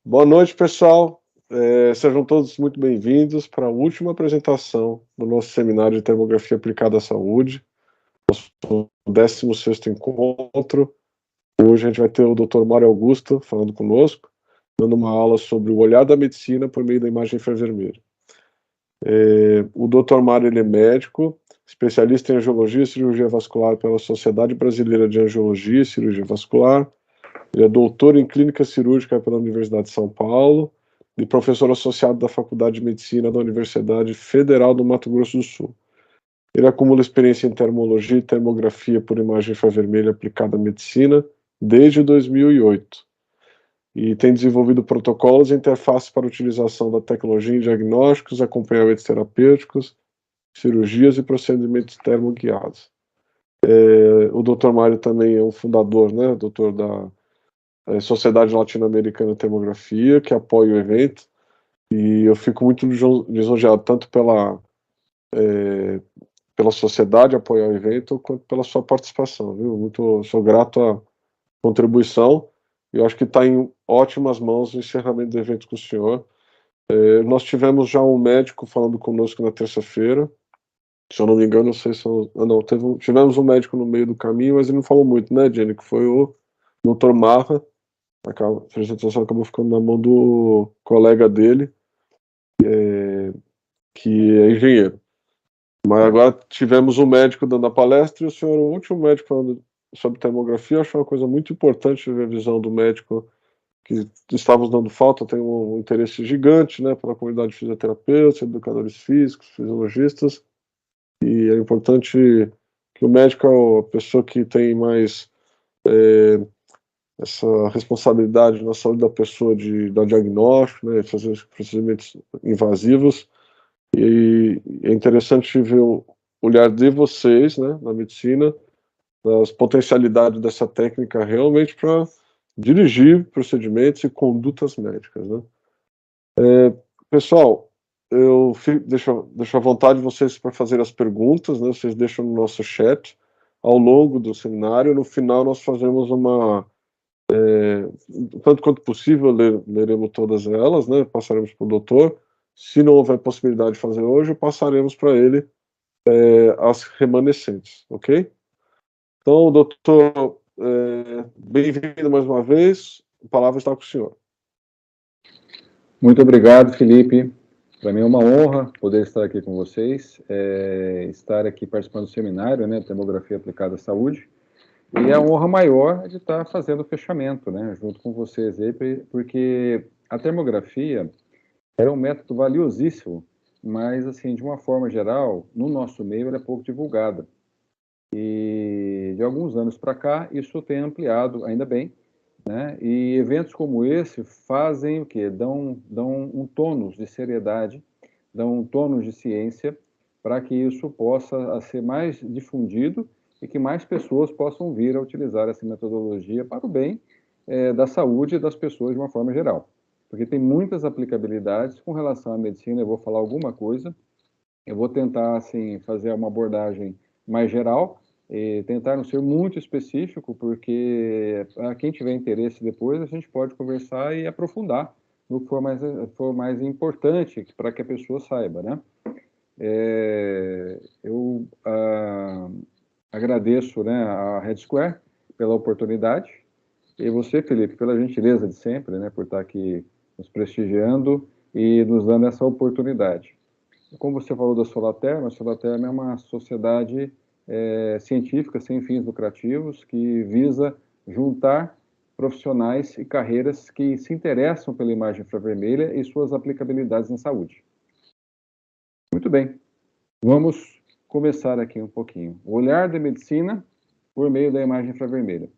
Boa noite, pessoal. Sejam todos muito bem-vindos para a última apresentação do nosso seminário de Termografia Aplicada à Saúde, o 16º encontro. Hoje a gente vai ter o Dr. Mário Augusto falando conosco, dando uma aula sobre o olhar da medicina por meio da imagem infravermelha. O Dr. Mário ele é médico, especialista em angiologia e cirurgia vascular pela Sociedade Brasileira de Angiologia e Cirurgia Vascular. Ele é doutor em clínica cirúrgica pela Universidade de São Paulo e professor associado da Faculdade de Medicina da Universidade Federal do Mato Grosso do Sul. Ele acumula experiência em termologia e termografia por imagem infravermelha aplicada à medicina desde 2008 e tem desenvolvido protocolos e interfaces para utilização da tecnologia em diagnósticos, acompanhamentos terapêuticos, cirurgias e procedimentos termoguiados. O Dr. Mário também é um fundador, né, doutor da Sociedade Latino-Americana de Termografia, que apoia o evento, e eu fico muito lisonjeado tanto pela sociedade apoiar o evento, quanto pela sua participação, viu? Sou grato à contribuição, e eu acho que está em ótimas mãos o encerramento do evento com o senhor. Nós tivemos já um médico falando conosco na terça-feira, se eu não me engano, não sei se tivemos um médico no meio do caminho, mas ele não falou muito, né, Jenny, que foi o Dr. Marra. A apresentação acabou ficando na mão do colega dele, que é engenheiro. Mas agora tivemos um médico dando a palestra e o senhor, o último médico falando sobre termografia. Eu acho uma coisa muito importante ver a visão do médico que estávamos dando falta. Tem um interesse gigante, né, pela comunidade de fisioterapeutas, educadores físicos, fisiologistas, e é importante que o médico é a pessoa que tem mais essa responsabilidade na saúde da pessoa de dar diagnóstico, né, fazer os procedimentos invasivos. E é interessante ver o olhar de vocês, né, na medicina, das potencialidades dessa técnica realmente para dirigir procedimentos e condutas médicas, né. Pessoal, deixo à vontade vocês para fazer as perguntas, né, vocês deixam no nosso chat ao longo do seminário. No final nós fazemos tanto quanto possível, leremos todas elas, né, passaremos para o doutor. Se não houver possibilidade de fazer hoje, passaremos para ele as remanescentes, ok? Então, doutor, bem-vindo mais uma vez, a palavra está com o senhor. Muito obrigado, Felipe. Para mim é uma honra poder estar aqui com vocês, estar aqui participando do seminário, né, Termografia Aplicada à Saúde, e a honra maior de estar fazendo o fechamento, né, junto com vocês aí, porque a termografia era um método valiosíssimo, mas, assim, de uma forma geral, no nosso meio, ela é pouco divulgada. E de alguns anos para cá, isso tem ampliado, ainda bem, né? E eventos como esse fazem o quê? Dão um tônus de seriedade, dão um tônus de ciência para que isso possa ser mais difundido e que mais pessoas possam vir a utilizar essa metodologia para o bem da saúde das pessoas de uma forma geral. Porque tem muitas aplicabilidades com relação à medicina. Eu vou falar alguma coisa, eu vou tentar, assim, fazer uma abordagem mais geral e tentar não ser muito específico, porque para quem tiver interesse depois, a gente pode conversar e aprofundar no que for mais importante para que a pessoa saiba, né? Eu agradeço, né, a Red Square pela oportunidade e você, Felipe, pela gentileza de sempre, né, por estar aqui nos prestigiando e nos dando essa oportunidade. Como você falou da Solaterm, a Solaterm é uma sociedade científica sem fins lucrativos que visa juntar profissionais e carreiras que se interessam pela imagem infravermelha e suas aplicabilidades na saúde. Muito bem, vamos começar aqui um pouquinho. O olhar da medicina por meio da imagem infravermelha.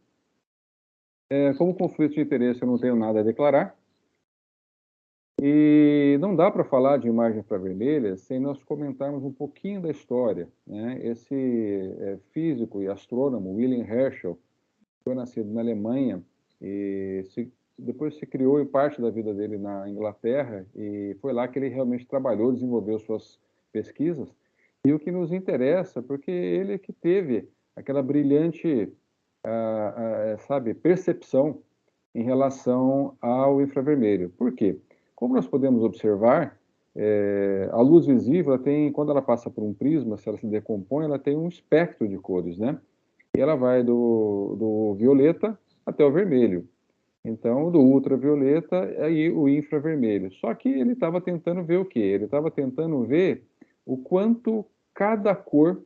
Como conflito de interesse eu não tenho nada a declarar, e não dá para falar de imagem infravermelha sem nós comentarmos um pouquinho da história, né? Esse físico e astrônomo, William Herschel, foi nascido na Alemanha e depois se criou em parte da vida dele na Inglaterra, e foi lá que ele realmente trabalhou, desenvolveu suas pesquisas. E o que nos interessa, porque ele é que teve aquela brilhante, sabe, percepção em relação ao infravermelho. Por quê? Como nós podemos observar, a luz visível, quando ela passa por um prisma, se ela se decompõe, ela tem um espectro de cores, né? E ela vai do violeta até o vermelho. Então, do ultravioleta aí o infravermelho. Só que ele estava tentando ver o quê? Ele estava tentando ver o quanto cada cor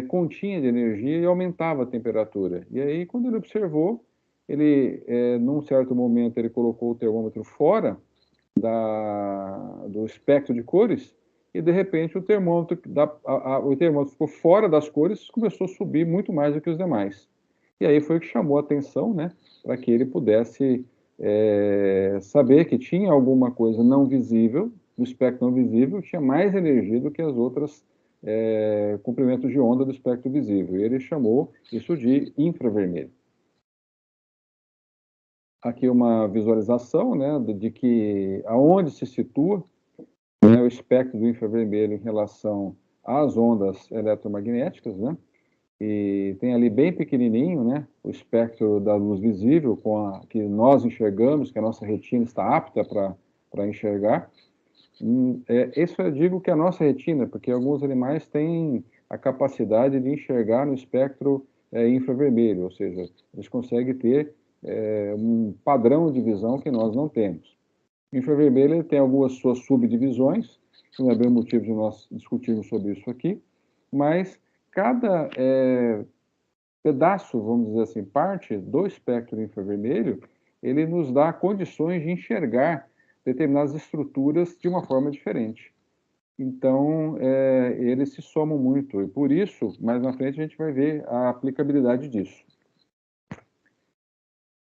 continha de energia e aumentava a temperatura. E aí, quando ele observou, num certo momento, ele colocou o termômetro fora do espectro de cores e, de repente, o termômetro ficou fora das cores e começou a subir muito mais do que os demais. E aí foi o que chamou a atenção, né, para que ele pudesse saber que tinha alguma coisa não visível, no espectro não visível, tinha mais energia do que as outras comprimentos de onda do espectro visível. E ele chamou isso de infravermelho. Aqui uma visualização, né, de que aonde se situa, né, o espectro do infravermelho em relação às ondas eletromagnéticas, né, e tem ali bem pequenininho, né, o espectro da luz visível que nós enxergamos, que a nossa retina está apta para enxergar. Isso eu digo que é a nossa retina, porque alguns animais têm a capacidade de enxergar no espectro infravermelho, ou seja, eles conseguem ter um padrão de visão que nós não temos. O infravermelho tem algumas suas subdivisões, que não é bem o motivo de nós discutirmos sobre isso aqui, mas cada pedaço, vamos dizer assim, parte do espectro infravermelho, ele nos dá condições de enxergar determinadas estruturas de uma forma diferente. Então, eles se somam muito, e por isso, mais na frente, a gente vai ver a aplicabilidade disso.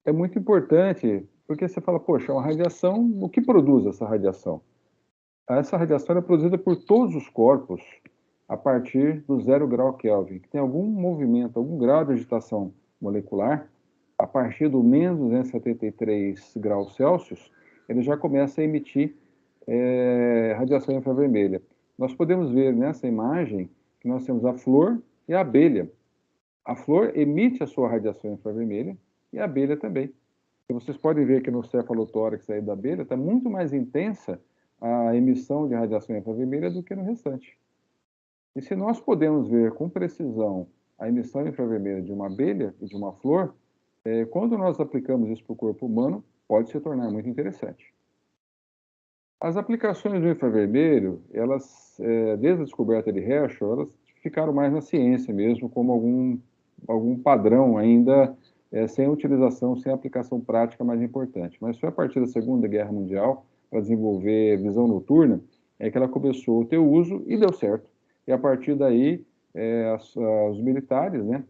É muito importante, porque você fala, poxa, uma radiação, o que produz essa radiação? Essa radiação é produzida por todos os corpos a partir do 0 grau Kelvin, que tem algum movimento, algum grau de agitação molecular, a partir do menos 273 graus Celsius, ele já começa a emitir radiação infravermelha. Nós podemos ver nessa imagem que nós temos a flor e a abelha. A flor emite a sua radiação infravermelha e a abelha também. E vocês podem ver que no cefalotórax aí da abelha está muito mais intensa a emissão de radiação infravermelha do que no restante. E se nós podemos ver com precisão a emissão infravermelha de uma abelha e de uma flor, quando nós aplicamos isso para o corpo humano, pode se tornar muito interessante. As aplicações do infravermelho, elas, desde a descoberta de Herschel, elas ficaram mais na ciência mesmo, como algum padrão ainda sem utilização, sem aplicação prática mais importante. Mas foi a partir da Segunda Guerra Mundial, para desenvolver visão noturna, que ela começou a ter uso e deu certo. E a partir daí, os militares, né,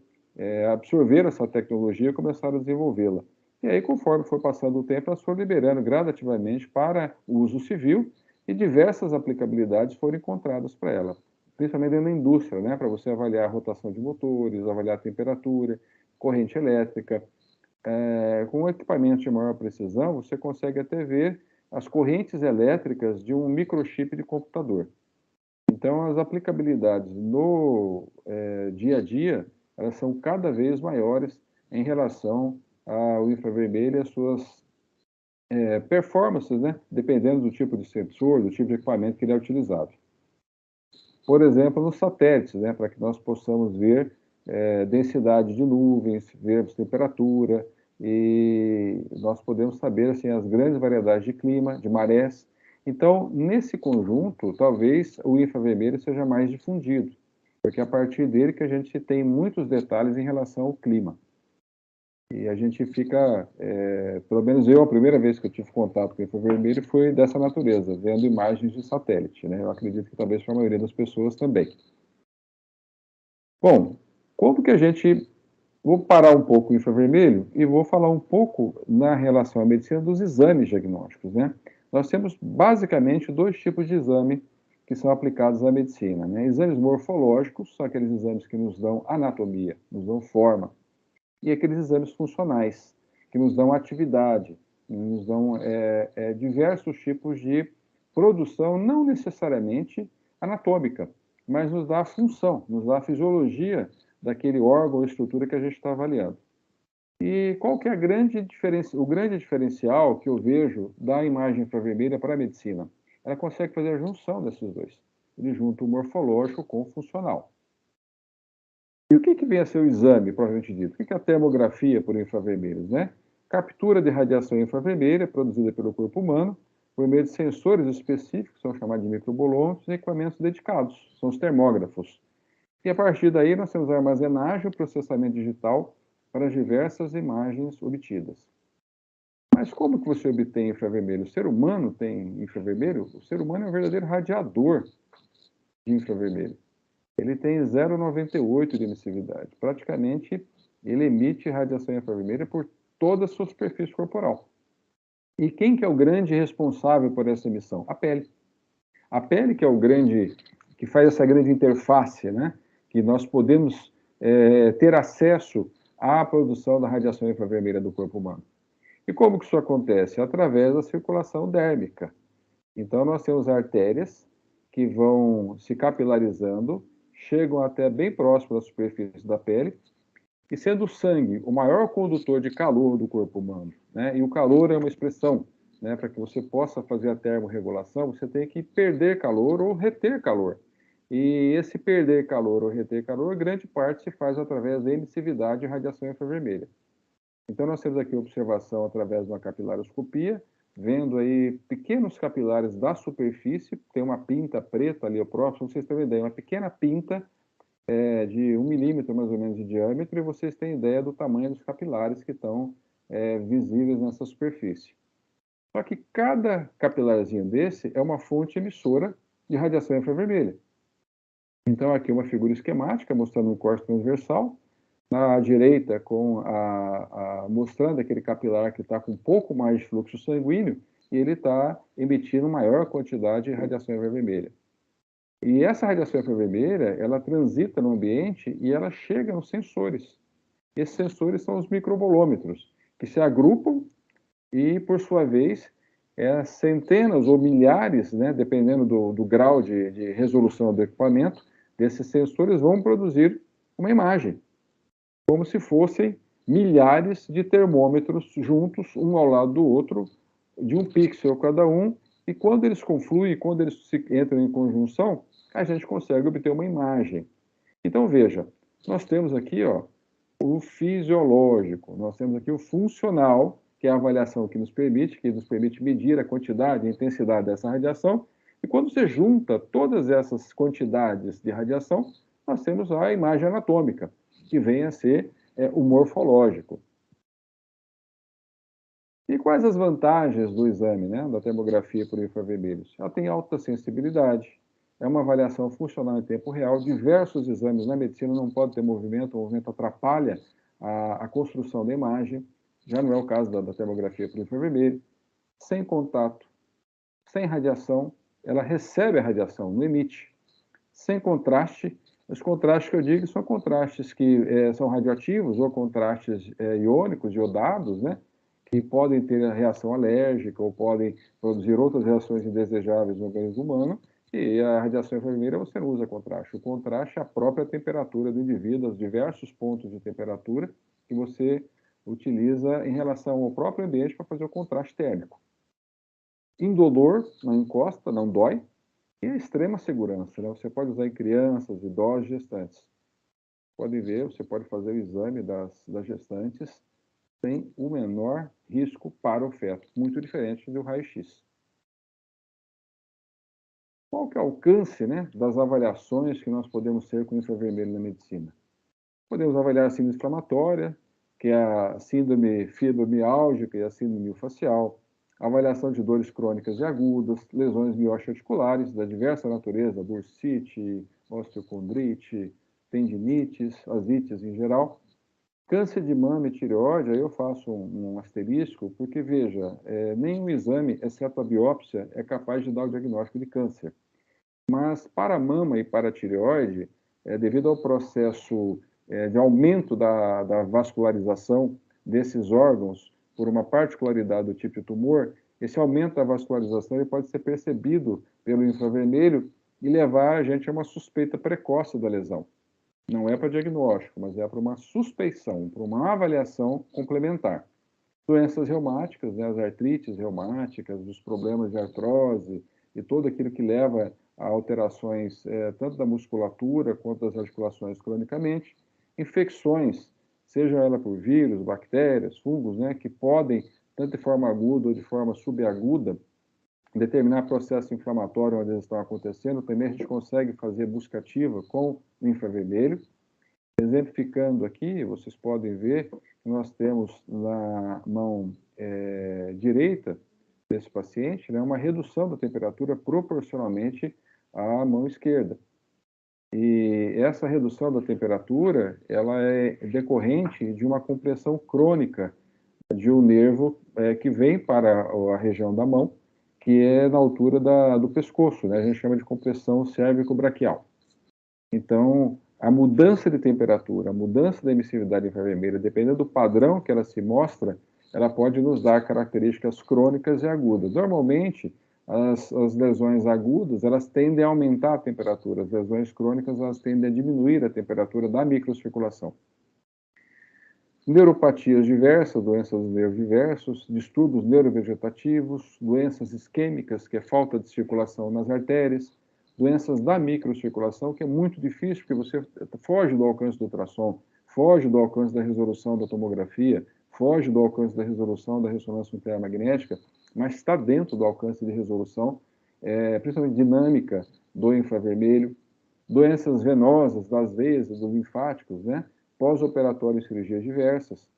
absorveram essa tecnologia e começaram a desenvolvê-la. E aí, conforme foi passando o tempo, elas foram liberando gradativamente para o uso civil e diversas aplicabilidades foram encontradas para ela, principalmente dentro da indústria, né, para você avaliar a rotação de motores, avaliar a temperatura, corrente elétrica. Com equipamentos de maior precisão, você consegue até ver as correntes elétricas de um microchip de computador. Então, as aplicabilidades no dia a dia, elas são cada vez maiores em relação ao infravermelho e as suas performances, né? Dependendo do tipo de sensor, do tipo de equipamento que ele é utilizado. Por exemplo, nos satélites, né? Para que nós possamos ver densidade de nuvens, vermos temperatura, e nós podemos saber assim, as grandes variedades de clima, de marés. Então, nesse conjunto, talvez o infravermelho seja mais difundido, porque é a partir dele que a gente tem muitos detalhes em relação ao clima. E a gente fica, pelo menos eu, a primeira vez que eu tive contato com o infravermelho foi dessa natureza, vendo imagens de satélite, né? Eu acredito que talvez para a maioria das pessoas também. Bom, como que a gente... Vou parar um pouco o infravermelho e vou falar um pouco na relação à medicina dos exames diagnósticos, né? Nós temos basicamente dois tipos de exame que são aplicados à medicina, né? Exames morfológicos, são aqueles exames que nos dão anatomia, nos dão forma, e aqueles exames funcionais, que nos dão atividade, nos dão diversos tipos de produção, não necessariamente anatômica, mas nos dá a função, nos dá a fisiologia daquele órgão ou estrutura que a gente está avaliando. E qual que é o grande diferencial que eu vejo da imagem infravermelha para a medicina? Ela consegue fazer a junção desses dois. Ele junta o morfológico com o funcional. E o que vem a ser o exame, propriamente dito? O que é a termografia por infravermelhos, né? Captura de radiação infravermelha produzida pelo corpo humano por meio de sensores específicos, são chamados de microbolômetros, e equipamentos dedicados, são os termógrafos. E a partir daí nós temos a armazenagem e o processamento digital para as diversas imagens obtidas. Mas como que você obtém infravermelho? O ser humano tem infravermelho? O ser humano é um verdadeiro radiador de infravermelho. Ele tem 0,98 de emissividade. Praticamente, ele emite radiação infravermelha por toda a sua superfície corporal. E quem que é o grande responsável por essa emissão? A pele. A pele que é o grande, que faz essa grande interface, né? Que nós podemos ter acesso à produção da radiação infravermelha do corpo humano. E como que isso acontece? Através da circulação dérmica. Então, nós temos artérias que vão se capilarizando, chegam até bem próximo da superfície da pele, e sendo o sangue o maior condutor de calor do corpo humano, né? E o calor é uma expressão, né? Para que você possa fazer a termorregulação, você tem que perder calor ou reter calor. E esse perder calor ou reter calor, grande parte se faz através da emissividade e radiação infravermelha. Então, nós temos aqui observação através de uma capilaroscopia, vendo aí pequenos capilares da superfície, tem uma pinta preta ali ao próximo, vocês têm uma ideia, uma pequena pinta de 1 milímetro mais ou menos de diâmetro, e vocês têm ideia do tamanho dos capilares que estão visíveis nessa superfície. Só que cada capilarzinho desse é uma fonte emissora de radiação infravermelha. Então, aqui uma figura esquemática mostrando um corte transversal, na direita mostrando aquele capilar que está com um pouco mais de fluxo sanguíneo e ele está emitindo maior quantidade de radiação infravermelha. E essa radiação infravermelha, ela transita no ambiente e ela chega nos sensores. Esses sensores são os microbolômetros, que se agrupam e, por sua vez, centenas ou milhares, né, dependendo do grau de resolução do equipamento, desses sensores vão produzir uma imagem, como se fossem milhares de termômetros juntos, um ao lado do outro, de 1 pixel cada um, e quando eles confluem, quando eles entram em conjunção, a gente consegue obter uma imagem. Então, veja, nós temos aqui o fisiológico, nós temos aqui o funcional, que é a avaliação que nos permite medir a quantidade e a intensidade dessa radiação, e quando você junta todas essas quantidades de radiação, nós temos a imagem anatômica, que vem a ser o morfológico. E quais as vantagens do exame, né, da termografia por infravermelhos? Ela tem alta sensibilidade, é uma avaliação funcional em tempo real, diversos exames na medicina não podem ter movimento, o movimento atrapalha a construção da imagem, já não é o caso da termografia por infravermelho, sem contato, sem radiação, ela recebe a radiação, não emite, sem contraste. Os contrastes que eu digo são contrastes que são radioativos ou contrastes iônicos, iodados, né, que podem ter a reação alérgica ou podem produzir outras reações indesejáveis no organismo humano, e a radiação infravermelha você não usa contraste. O contraste é a própria temperatura do indivíduo, os diversos pontos de temperatura que você utiliza em relação ao próprio ambiente para fazer o contraste térmico. Indolor, não encosta, não dói, e a extrema segurança, né? Você pode usar em crianças, idosos, gestantes. Podem ver, você pode fazer o exame das gestantes sem o menor risco para o feto, muito diferente do raio-x. Qual que é o alcance, né, das avaliações que nós podemos ter com infravermelho na medicina? Podemos avaliar a síndrome inflamatória, que é a síndrome fibromialgica e a síndrome miofascial, avaliação de dores crônicas e agudas, lesões miótico-articulares da diversa natureza, bursite, osteocondrite, tendinites, asites em geral. Câncer de mama e tireoide, aí eu faço um asterisco, porque, veja, nenhum exame, exceto a biópsia, é capaz de dar o diagnóstico de câncer. Mas para a mama e para a tireoide, devido ao processo de aumento da vascularização desses órgãos, por uma particularidade do tipo de tumor, esse aumento da vascularização ele pode ser percebido pelo infravermelho e levar a gente a uma suspeita precoce da lesão. Não é para diagnóstico, mas é para uma suspeição, para uma avaliação complementar. Doenças reumáticas, né, as artrites reumáticas, os problemas de artrose e tudo aquilo que leva a alterações tanto da musculatura quanto das articulações cronicamente, infecções, seja ela por vírus, bactérias, fungos, né, que podem, tanto de forma aguda ou de forma subaguda, determinar processo inflamatório onde eles estão acontecendo. Também a gente consegue fazer busca ativa com o infravermelho. Exemplificando aqui, vocês podem ver que nós temos na mão direita desse paciente, né, uma redução da temperatura proporcionalmente à mão esquerda. E essa redução da temperatura, ela é decorrente de uma compressão crônica de um nervo que vem para a região da mão, que é na altura do pescoço, né? A gente chama de compressão cérvico-braquial. Então, a mudança de temperatura, a mudança da emissividade infravermelha, dependendo do padrão que ela se mostra, ela pode nos dar características crônicas e agudas. Normalmente, as lesões agudas, elas tendem a aumentar a temperatura, as lesões crônicas, elas tendem a diminuir a temperatura da microcirculação. Neuropatias diversas, doenças dos nervos diversos, distúrbios neurovegetativos, doenças isquêmicas, que é falta de circulação nas artérias, doenças da microcirculação, que é muito difícil, porque você foge do alcance do ultrassom, foge do alcance da resolução da tomografia, foge do alcance da resolução da ressonância nuclear magnética, mas está dentro do alcance de resolução, principalmente dinâmica do infravermelho, doenças venosas das veias e dos linfáticos, né? Pós-operatório em cirurgias diversas.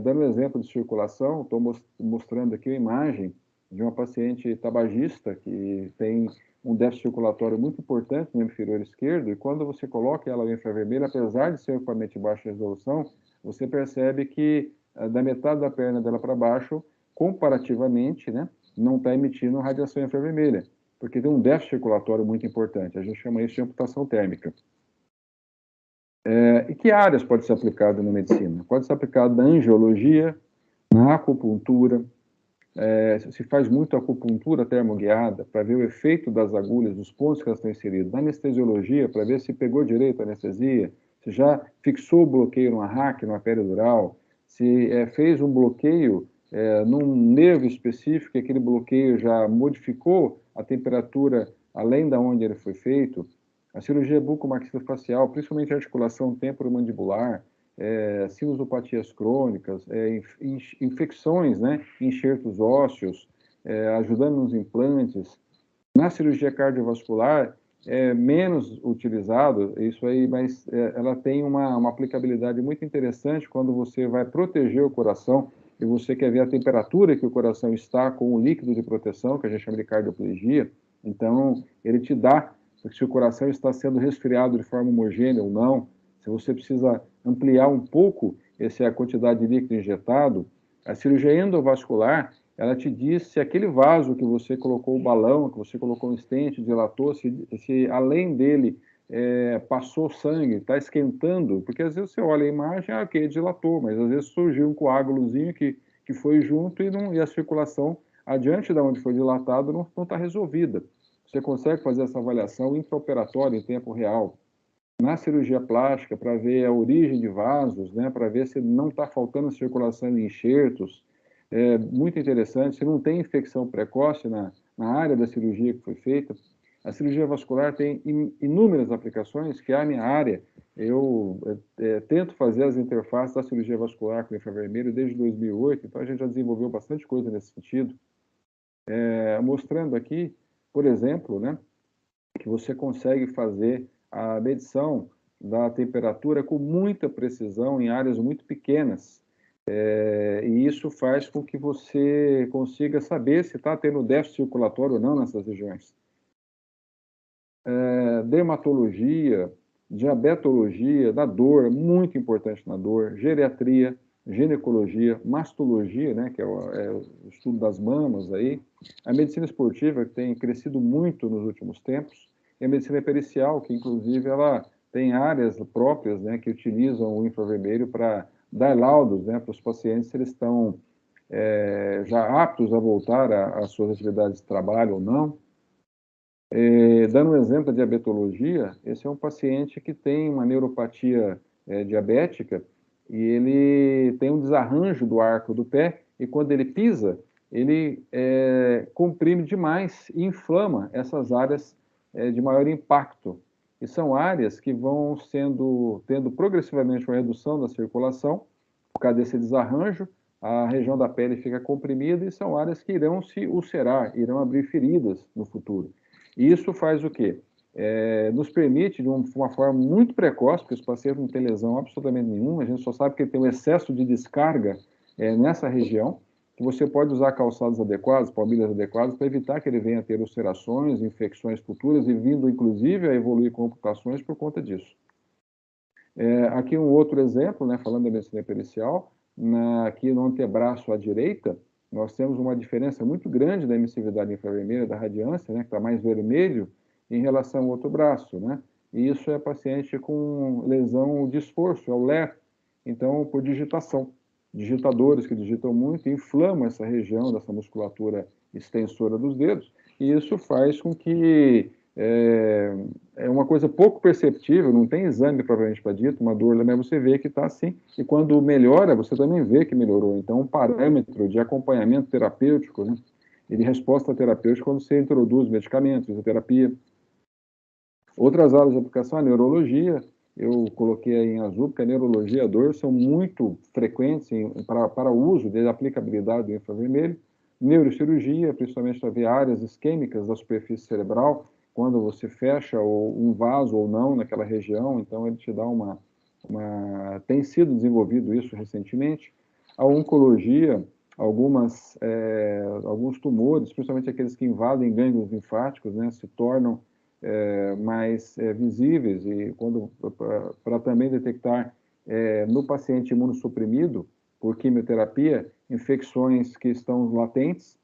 Dando um exemplo de circulação, estou mostrando aqui uma imagem de uma paciente tabagista que tem um déficit circulatório muito importante no inferior esquerdo, e quando você coloca ela no infravermelho, apesar de ser um equipamento de baixa resolução, você percebe que da metade da perna dela para baixo, comparativamente, né, não está emitindo radiação infravermelha, porque tem um déficit circulatório muito importante. A gente chama isso de amputação térmica. E que áreas pode ser aplicado na medicina? Pode ser aplicado na angiologia, na acupuntura, se faz muito acupuntura termoguiada para ver o efeito das agulhas, dos pontos que elas estão inseridas. Na anestesiologia, para ver se pegou direito a anestesia, se já fixou o bloqueio numa raque, numa peridural, se fez um bloqueio num nervo específico, e aquele bloqueio já modificou a temperatura além da onde ele foi feito. A cirurgia bucomaxilofacial, principalmente a articulação temporomandibular, sinusopatias crônicas, infecções, né, enxertos ósseos, ajudando nos implantes. Na cirurgia cardiovascular, é menos utilizado isso aí, mas ela tem uma aplicabilidade muito interessante quando você vai proteger o coração e você quer ver a temperatura que o coração está com o líquido de proteção, que a gente chama de cardioplegia. Então, ele te dá se o coração está sendo resfriado de forma homogênea ou não, se você precisa ampliar um pouco a quantidade de líquido injetado. A cirurgia endovascular, ela te diz se aquele vaso que você colocou o balão, que você colocou um stent, dilatou, se além dele passou sangue, está esquentando, porque às vezes você olha a imagem, ok, dilatou, mas às vezes surgiu um coágulozinho que foi junto e a circulação adiante da onde foi dilatado não está resolvida. Você consegue fazer essa avaliação intraoperatória em tempo real. Na cirurgia plástica, para ver a origem de vasos, né, para ver se não está faltando circulação em enxertos. É muito interessante, se não tem infecção precoce na área da cirurgia que foi feita. A cirurgia vascular tem inúmeras aplicações, que é a minha área. Eu tento fazer as interfaces da cirurgia vascular com infravermelho desde 2008, então a gente já desenvolveu bastante coisa nesse sentido. Mostrando aqui, por exemplo, né, que você consegue fazer a medição da temperatura com muita precisão em áreas muito pequenas. E isso faz com que você consiga saber se está tendo déficit circulatório ou não nessas regiões. Dermatologia, diabetologia, da dor, muito importante na dor, geriatria, ginecologia, mastologia, né, que é o estudo das mamas aí, a medicina esportiva, que tem crescido muito nos últimos tempos, e a medicina pericial, que inclusive ela tem áreas próprias, né, que utilizam o infravermelho para dar laudos, né, para os pacientes se eles estão já aptos a voltar às suas atividades de trabalho ou não. Dando um exemplo da diabetologia, esse é um paciente que tem uma neuropatia diabética e ele tem um desarranjo do arco do pé e quando ele pisa, ele comprime demais e inflama essas áreas de maior impacto. E são áreas que vão tendo progressivamente uma redução da circulação por causa desse desarranjo, a região da pele fica comprimida e são áreas que irão se ulcerar, irão abrir feridas no futuro. E isso faz o quê? Nos permite, de uma forma muito precoce, porque os pacientes não têm lesão absolutamente nenhuma, a gente só sabe que tem um excesso de descarga nessa região, que você pode usar calçados adequados, palmilhas adequadas, para evitar que ele venha a ter ulcerações, infecções futuras, e vindo, inclusive, a evoluir com amputações por conta disso. Aqui um outro exemplo, né, falando da medicina pericial, aqui no antebraço à direita, nós temos uma diferença muito grande da emissividade infravermelha, da radiância, né, que está mais vermelho, em relação ao outro braço, né? E isso é paciente com lesão de esforço, é o LER, então por digitação. Digitadores que digitam muito inflamam essa região dessa musculatura extensora dos dedos, e isso faz com que é uma coisa pouco perceptível, não tem exame propriamente para dito, uma dor, mas você vê que está assim, e quando melhora, você também vê que melhorou. Então, um parâmetro de acompanhamento terapêutico, né, e de resposta terapêutica quando você introduz medicamentos, fisioterapia. Outras áreas de aplicação, a neurologia, eu coloquei aí em azul, porque a neurologia e a dor são muito frequentes para o uso de aplicabilidade do infravermelho. Neurocirurgia, principalmente para ver áreas isquêmicas da superfície cerebral, quando você fecha um vaso ou não naquela região, então ele te dá tem sido desenvolvido isso recentemente. A oncologia, alguns tumores, principalmente aqueles que invadem gânglios linfáticos, né, se tornam mais visíveis e para também detectar no paciente imunossuprimido por quimioterapia infecções que estão latentes.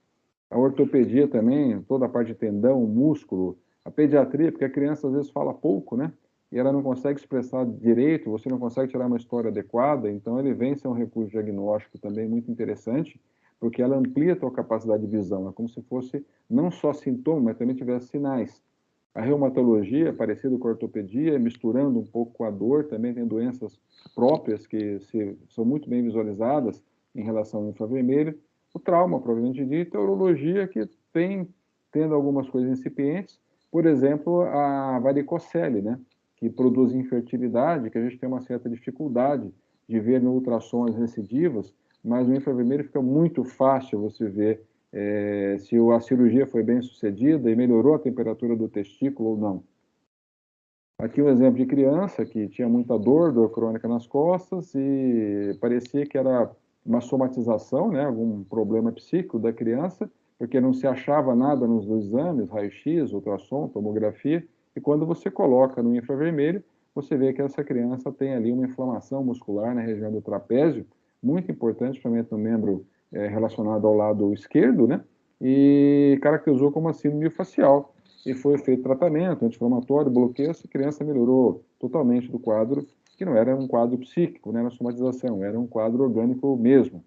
A ortopedia também, toda a parte de tendão, músculo, a pediatria, porque a criança às vezes fala pouco, né? E ela não consegue expressar direito, você não consegue tirar uma história adequada, então ele vem ser um recurso diagnóstico também muito interessante, porque ela amplia a tua capacidade de visão, é como se fosse não só sintoma, mas também tivesse sinais. A reumatologia, parecido com a ortopedia, misturando um pouco com a dor, também tem doenças próprias que são muito bem visualizadas em relação ao infravermelho. O trauma, provavelmente dito, a urologia, que tendo algumas coisas incipientes, por exemplo, a varicocele, né, que produz infertilidade, que a gente tem uma certa dificuldade de ver no ultrassom as recidivas, mas no infravermelho fica muito fácil você ver se a cirurgia foi bem sucedida e melhorou a temperatura do testículo ou não. Aqui um exemplo de criança que tinha muita dor crônica nas costas e parecia que era uma somatização, né, algum problema psíquico da criança, porque não se achava nada nos exames, raio-x, ultrassom, tomografia, e quando você coloca no infravermelho, você vê que essa criança tem ali uma inflamação muscular na região do trapézio, muito importante, principalmente no membro relacionado ao lado esquerdo, né, e caracterizou como uma síndrome facial. E foi feito tratamento anti-inflamatório, bloqueio, essa criança melhorou totalmente do quadro, que não era um quadro psíquico, não era somatização, era um quadro orgânico mesmo.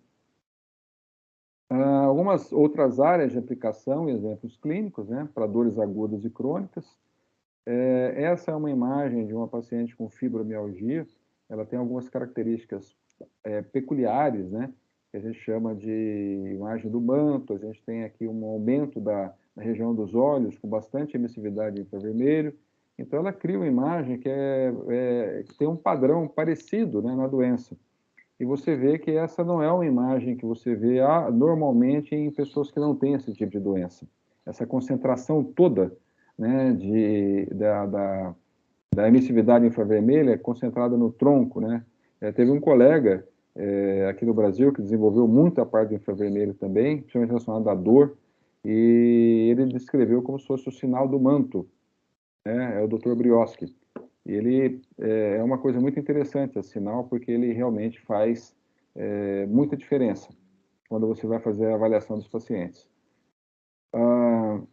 Algumas outras áreas de aplicação e exemplos clínicos, né, para dores agudas e crônicas. Essa é uma imagem de uma paciente com fibromialgia, ela tem algumas características peculiares, né, que a gente chama de imagem do manto, a gente tem aqui um aumento da região dos olhos, com bastante emissividade infravermelho, então ela cria uma imagem que que tem um padrão parecido, né, na doença. E você vê que essa não é uma imagem que você vê normalmente em pessoas que não têm esse tipo de doença. Essa concentração toda, né, da emissividade infravermelha é concentrada no tronco, né? Teve um colega aqui no Brasil que desenvolveu muito a parte do infravermelho também, principalmente relacionado à dor, e ele descreveu como se fosse o sinal do manto, né? É o Dr. Brioski. E ele é uma coisa muito interessante esse sinal, porque ele realmente faz muita diferença quando você vai fazer a avaliação dos pacientes.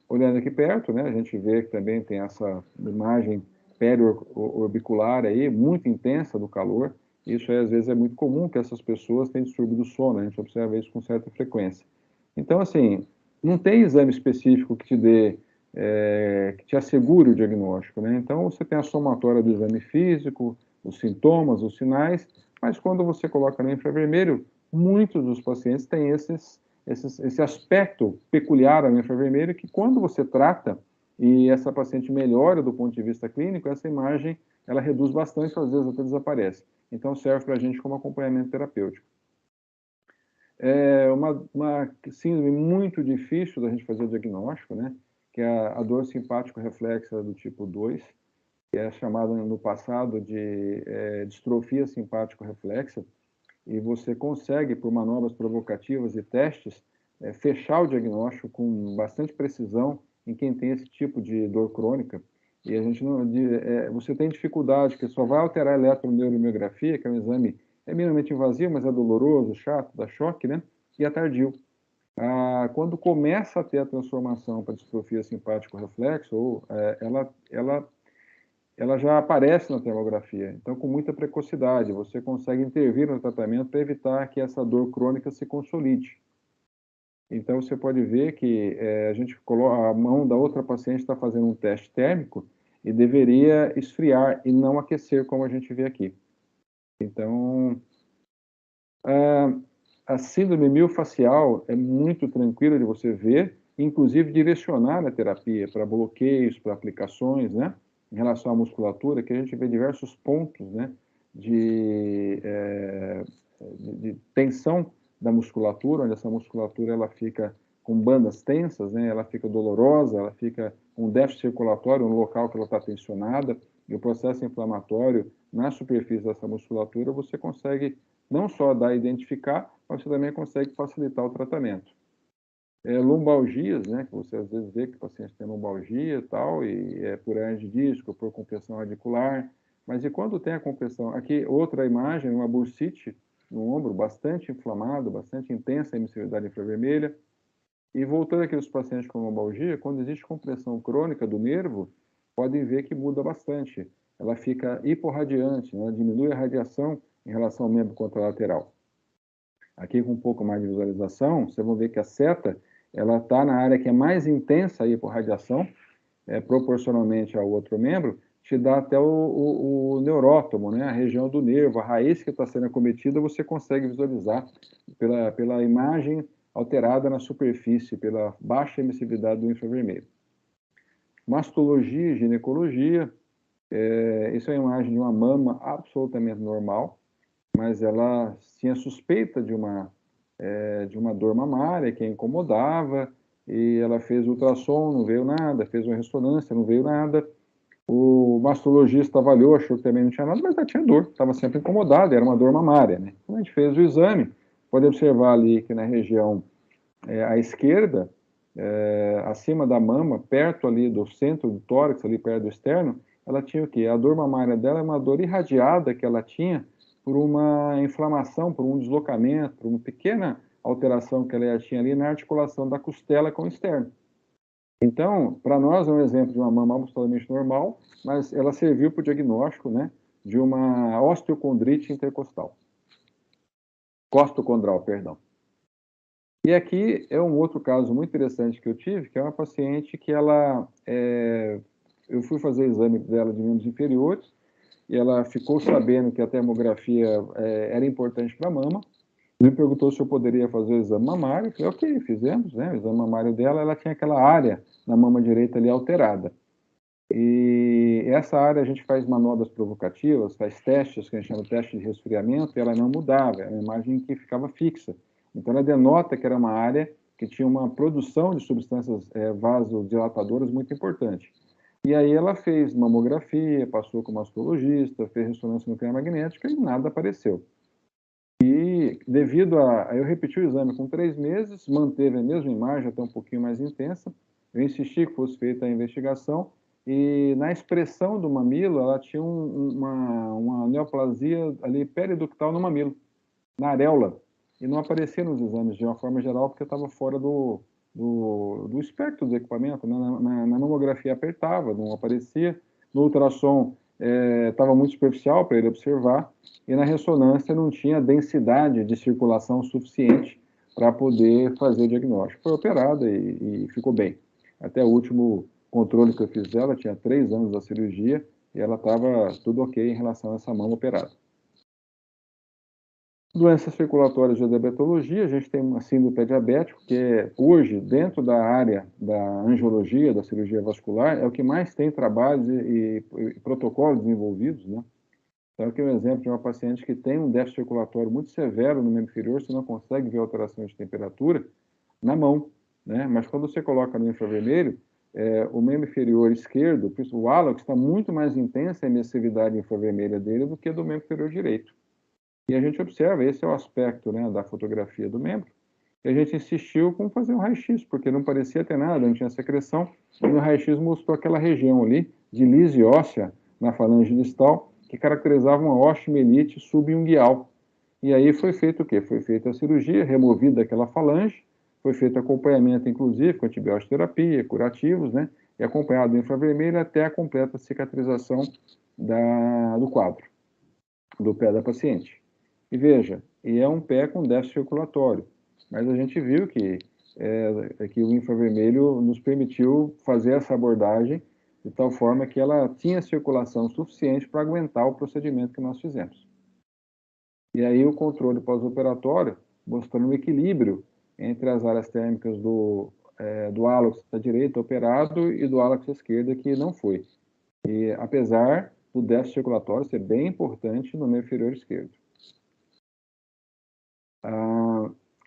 Olhando aqui perto, né, a gente vê que também tem essa imagem periorbicular aí, muito intensa do calor. Isso às vezes é muito comum que essas pessoas tenham distúrbio do sono, a gente observa isso com certa frequência. Então, assim, não tem exame específico que te dê que te assegure o diagnóstico, né? Então, você tem a somatória do exame físico, os sintomas, os sinais, mas quando você coloca no infravermelho, muitos dos pacientes têm esse aspecto peculiar ao infravermelho que quando você trata e essa paciente melhora do ponto de vista clínico, essa imagem, ela reduz bastante, às vezes até desaparece. Então, serve para a gente como acompanhamento terapêutico. É uma síndrome muito difícil da gente fazer o diagnóstico, né? Que é a dor simpático-reflexa do tipo 2, que é chamada no passado de distrofia simpático-reflexa, e você consegue, por manobras provocativas e testes, fechar o diagnóstico com bastante precisão em quem tem esse tipo de dor crônica. E a gente não, você tem dificuldade, que só vai alterar a eletroneuromiografia, que é um exame minimamente invasivo, mas é doloroso, chato, dá choque, né? E é tardio. Quando começa a ter a transformação para distrofia simpático-reflexo, ela já aparece na termografia. Então, com muita precocidade, você consegue intervir no tratamento para evitar que essa dor crônica se consolide. Então, você pode ver que a gente coloca a mão da outra paciente está fazendo um teste térmico e deveria esfriar e não aquecer, como a gente vê aqui. Então, a síndrome miofascial é muito tranquila de você ver, inclusive direcionar a terapia para bloqueios, para aplicações, né? Em relação à musculatura, que a gente vê diversos pontos, né? De tensão da musculatura, onde essa musculatura ela fica com bandas tensas, né? Ela fica dolorosa, ela fica com déficit circulatório no local que ela está tensionada, e o processo inflamatório na superfície dessa musculatura, você consegue não só dar a identificar, mas você também consegue facilitar o tratamento. Lombalgias, né, que você às vezes vê que o paciente tem lombalgia e tal, e é por hernia de disco, por compressão radicular, mas e quando tem a compressão? Aqui, outra imagem, uma bursite no ombro, bastante inflamado, bastante intensa a emissividade infravermelha, e voltando aqui aos pacientes com lombalgia, quando existe compressão crônica do nervo, podem ver que muda bastante. Ela fica hiporradiante, né? Ela diminui a radiação em relação ao membro contralateral. Aqui com um pouco mais de visualização, vocês vão ver que a seta ela está na área que é mais intensa a hiporradiação, proporcionalmente ao outro membro, te dá até o neurótomo, né? A região do nervo, a raiz que está sendo acometida, você consegue visualizar pela imagem alterada na superfície, pela baixa emissividade do infravermelho. Mastologia e ginecologia, isso é uma imagem de uma mama absolutamente normal, mas ela tinha suspeita de uma dor mamária que a incomodava, e ela fez ultrassom, não veio nada, fez uma ressonância, não veio nada. O mastologista avaliou, achou que também não tinha nada, mas ela tinha dor, estava sempre incomodada, era uma dor mamária, né? Então a gente fez o exame, pode observar ali que na região à esquerda, acima da mama, perto ali do centro do tórax, ali perto do externo, ela tinha o quê? A dor mamária dela é uma dor irradiada que ela tinha por uma inflamação, por um deslocamento, por uma pequena alteração que ela tinha ali na articulação da costela com o externo. Então, para nós é um exemplo de uma mama absolutamente normal, mas ela serviu para o diagnóstico, né, de uma osteocondrite intercostal. Costocondral, perdão. E aqui é um outro caso muito interessante que eu tive, que é uma paciente que eu fui fazer o exame dela de membros inferiores, e ela ficou sabendo que a termografia era importante para a mama, me perguntou se eu poderia fazer o exame mamário, eu falei, ok, fizemos, né, o exame mamário dela, ela tinha aquela área na mama direita ali alterada. E essa área a gente faz manobras provocativas, faz testes, que a gente chama de teste de resfriamento, e ela não mudava, era uma imagem que ficava fixa. Então ela denota que era uma área que tinha uma produção de substâncias vasodilatadoras muito importante. E aí ela fez mamografia, passou com o mastologista, fez ressonância nuclear magnética e nada apareceu. E devido eu repeti o exame com 3 meses, manteve a mesma imagem, até um pouquinho mais intensa, eu insisti que fosse feita a investigação, e na expressão do mamilo, ela tinha uma neoplasia ali periductal no mamilo, na areola, e não aparecia nos exames de uma forma geral, porque estava fora do espectro do equipamento, né? Na mamografia apertava, não aparecia, no ultrassom estava muito superficial para ele observar, e na ressonância não tinha densidade de circulação suficiente para poder fazer o diagnóstico. Foi operada e ficou bem. Até o último controle que eu fiz dela, tinha 3 anos da cirurgia, e ela estava tudo ok em relação a essa mama operada. Doenças circulatórias de diabetologia, a gente tem uma síndrome do pé diabético, que é, hoje, dentro da área da angiologia, da cirurgia vascular, é o que mais tem trabalhos e protocolos desenvolvidos, né? Então, aqui é um exemplo de uma paciente que tem um déficit circulatório muito severo no membro inferior, você não consegue ver alteração de temperatura na mão, né? Mas quando você coloca no infravermelho, o membro inferior esquerdo, o hálux, está muito mais intensa a emissividade infravermelha dele do que do membro inferior direito. E a gente observa, esse é o aspecto, né, da fotografia do membro, e a gente insistiu com fazer um raio-x, porque não parecia ter nada, não tinha secreção, e no raio-x mostrou aquela região ali, de lise óssea, na falange distal, que caracterizava uma osteomielite subunguial. E aí foi feito o quê? Foi feita a cirurgia, removida aquela falange, foi feito acompanhamento, inclusive, com antibiótico terapia, curativos, né, e acompanhado do infravermelho até a completa cicatrização do quadro, do pé da paciente. E veja, e é um pé com déficit circulatório, mas a gente viu que o infravermelho nos permitiu fazer essa abordagem de tal forma que ela tinha circulação suficiente para aguentar o procedimento que nós fizemos. E aí o controle pós-operatório mostrando um equilíbrio entre as áreas térmicas do hálux da direita operado e do hálux esquerda que não foi. E apesar do déficit circulatório ser bem importante no membro inferior esquerdo.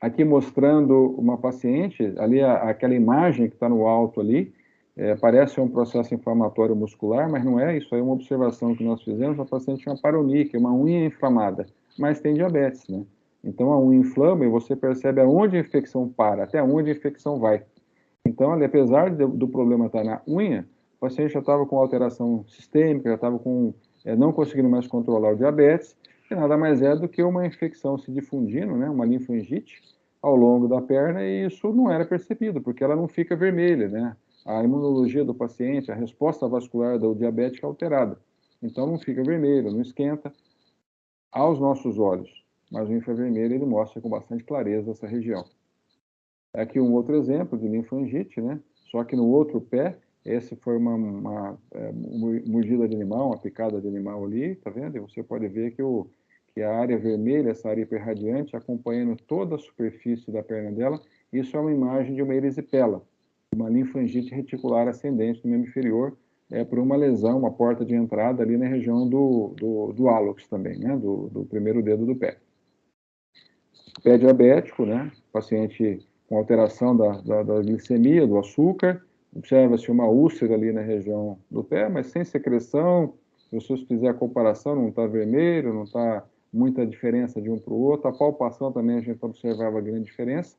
Aqui mostrando uma paciente, ali aquela imagem que está no alto ali, parece um processo inflamatório muscular, mas não é, isso aí é uma observação que nós fizemos, a paciente tinha uma paronia, que é uma unha inflamada, mas tem diabetes, né? Então a unha inflama e você percebe aonde a infecção para, até onde a infecção vai. Então, ali, apesar do problema estar na unha, o paciente já estava com alteração sistêmica, já estava não conseguindo mais controlar o diabetes, que nada mais é do que uma infecção se difundindo, né, uma linfangite, ao longo da perna, e isso não era percebido, porque ela não fica vermelha, né? A imunologia do paciente, a resposta vascular do diabético é alterada. Então, não fica vermelho, não esquenta aos nossos olhos, mas o infravermelho ele mostra com bastante clareza essa região. Aqui um outro exemplo de linfangite, né? Só que no outro pé, esse foi uma mordida de animal, uma picada de animal ali, tá vendo? E você pode ver que a área vermelha, essa área hiperradiante, acompanhando toda a superfície da perna dela, isso é uma imagem de uma erisipela, uma linfangite reticular ascendente do membro inferior, por uma lesão, uma porta de entrada ali na região do hálux também, né? Do primeiro dedo do pé. Pé diabético, né? Paciente com alteração da glicemia, do açúcar, observa-se uma úlcera ali na região do pé, mas sem secreção. Se você fizer a comparação, não está vermelho, não está muita diferença de um para o outro. A palpação também a gente observava grande diferença,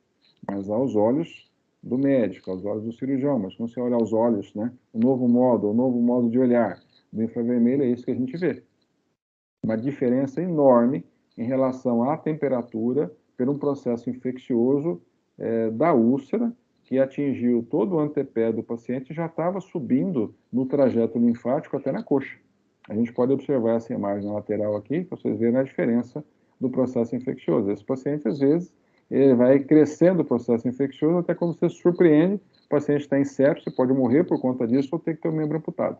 mas aos olhos do médico, aos olhos do cirurgião. Mas quando você olha aos olhos, né, o novo modo de olhar do infravermelho, é isso que a gente vê. Uma diferença enorme em relação à temperatura por um processo infeccioso da úlcera, que atingiu todo o antepé do paciente e já estava subindo no trajeto linfático até na coxa. A gente pode observar essa imagem lateral aqui, para vocês verem a diferença do processo infeccioso. Esse paciente, às vezes, ele vai crescendo o processo infeccioso até quando você se surpreende, o paciente está em sepse, pode morrer por conta disso ou ter que ter o membro amputado.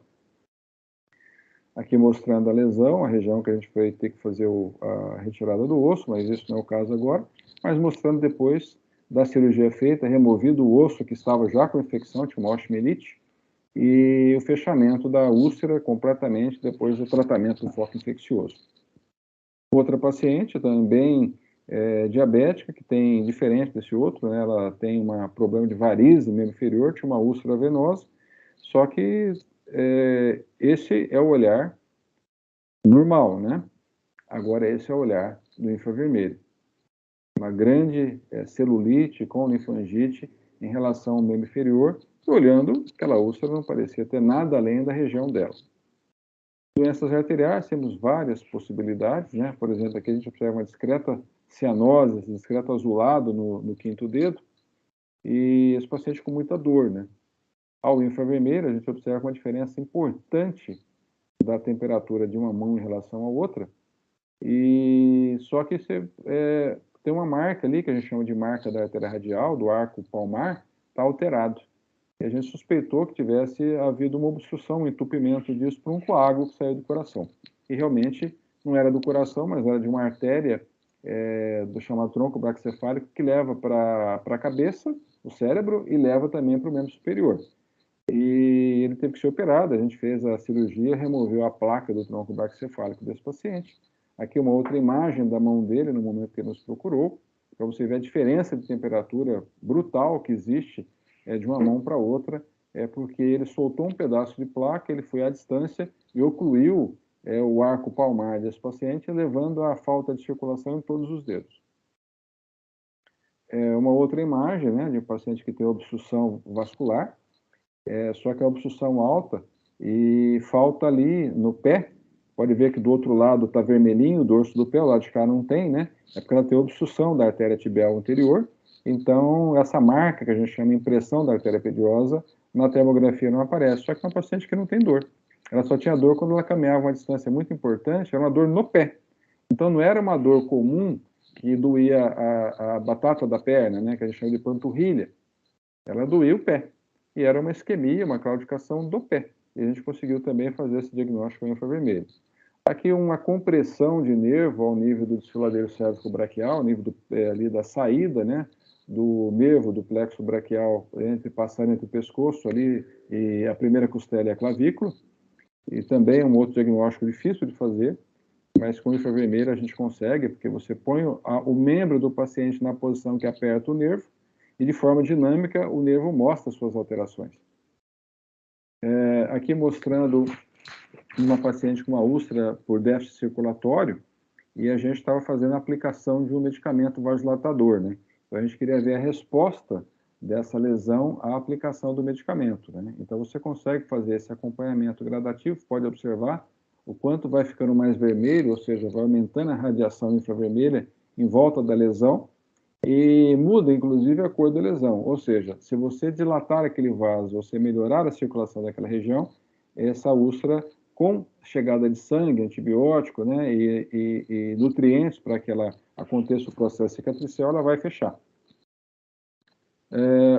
Aqui mostrando a lesão, a região que a gente vai ter que fazer a retirada do osso, mas isso não é o caso agora, mas mostrando depois da cirurgia feita, removido o osso que estava já com infecção, tinha uma osteomielite, e o fechamento da úlcera completamente depois do tratamento do foco infeccioso. Outra paciente também diabética, que tem, diferente desse outro, né, ela tem um problema de varize no membro inferior, tinha uma úlcera venosa, só que esse é o olhar normal, né? Agora esse é o olhar do infravermelho. Uma grande celulite com linfangite em relação ao membro inferior, e olhando, aquela úlcera não parecia ter nada além da região dela. Doenças arteriais, temos várias possibilidades, né? Por exemplo, aqui a gente observa uma discreta cianose, discreto azulado no quinto dedo, e esse paciente com muita dor, né? Ao infravermelho, a gente observa uma diferença importante da temperatura de uma mão em relação à outra, e só que você tem uma marca ali, que a gente chama de marca da artéria radial, do arco palmar, está alterado. e a gente suspeitou que tivesse havido uma obstrução, um entupimento disso por um coágulo que saiu do coração. E realmente não era do coração, mas era de uma artéria do chamado tronco braquicefálico, que leva para a cabeça, o cérebro, e leva também para o membro superior. E ele teve que ser operado, a gente fez a cirurgia, removeu a placa do tronco braquicefálico desse paciente. Aqui uma outra imagem da mão dele no momento que ele nos procurou, para você ver a diferença de temperatura brutal que existe de uma mão para outra, porque ele soltou um pedaço de placa, ele foi à distância e ocluiu o arco palmar desse paciente, levando à falta de circulação em todos os dedos. Uma outra imagem, né, de um paciente que tem obstrução vascular, só que é obstrução alta e falta ali no pé. Pode ver que do outro lado está vermelhinho, o dorso do pé, o lado de cá não tem, né? É porque ela tem obstrução da artéria tibial anterior. Então, essa marca que a gente chama de impressão da artéria pediosa, na termografia não aparece. Só que é uma paciente que não tem dor. Ela só tinha dor quando ela caminhava uma distância muito importante, era uma dor no pé. Então, não era uma dor comum que doía a batata da perna, né? Que a gente chama de panturrilha. Ela doía o pé. E era uma isquemia, uma claudicação do pé. E a gente conseguiu também fazer esse diagnóstico com infravermelho. Aqui uma compressão de nervo ao nível do desfiladeiro cérvico-braquial, ao nível ali da saída, né, do nervo do plexo braquial, passando entre o pescoço ali e a primeira costela e a clavícula. E também um outro diagnóstico difícil de fazer, mas com infravermelho a gente consegue, porque você põe o membro do paciente na posição que aperta o nervo, e de forma dinâmica o nervo mostra suas alterações. Aqui mostrando uma paciente com uma úlcera por déficit circulatório, e a gente estava fazendo a aplicação de um medicamento vasodilatador, né? Então a gente queria ver a resposta dessa lesão à aplicação do medicamento, né? Então você consegue fazer esse acompanhamento gradativo, pode observar o quanto vai ficando mais vermelho, ou seja, vai aumentando a radiação infravermelha em volta da lesão, e muda, inclusive, a cor da lesão. Ou seja, se você dilatar aquele vaso, você melhorar a circulação daquela região, essa úlcera, com chegada de sangue, antibiótico, né, e nutrientes para que ela aconteça o processo cicatricial, ela vai fechar.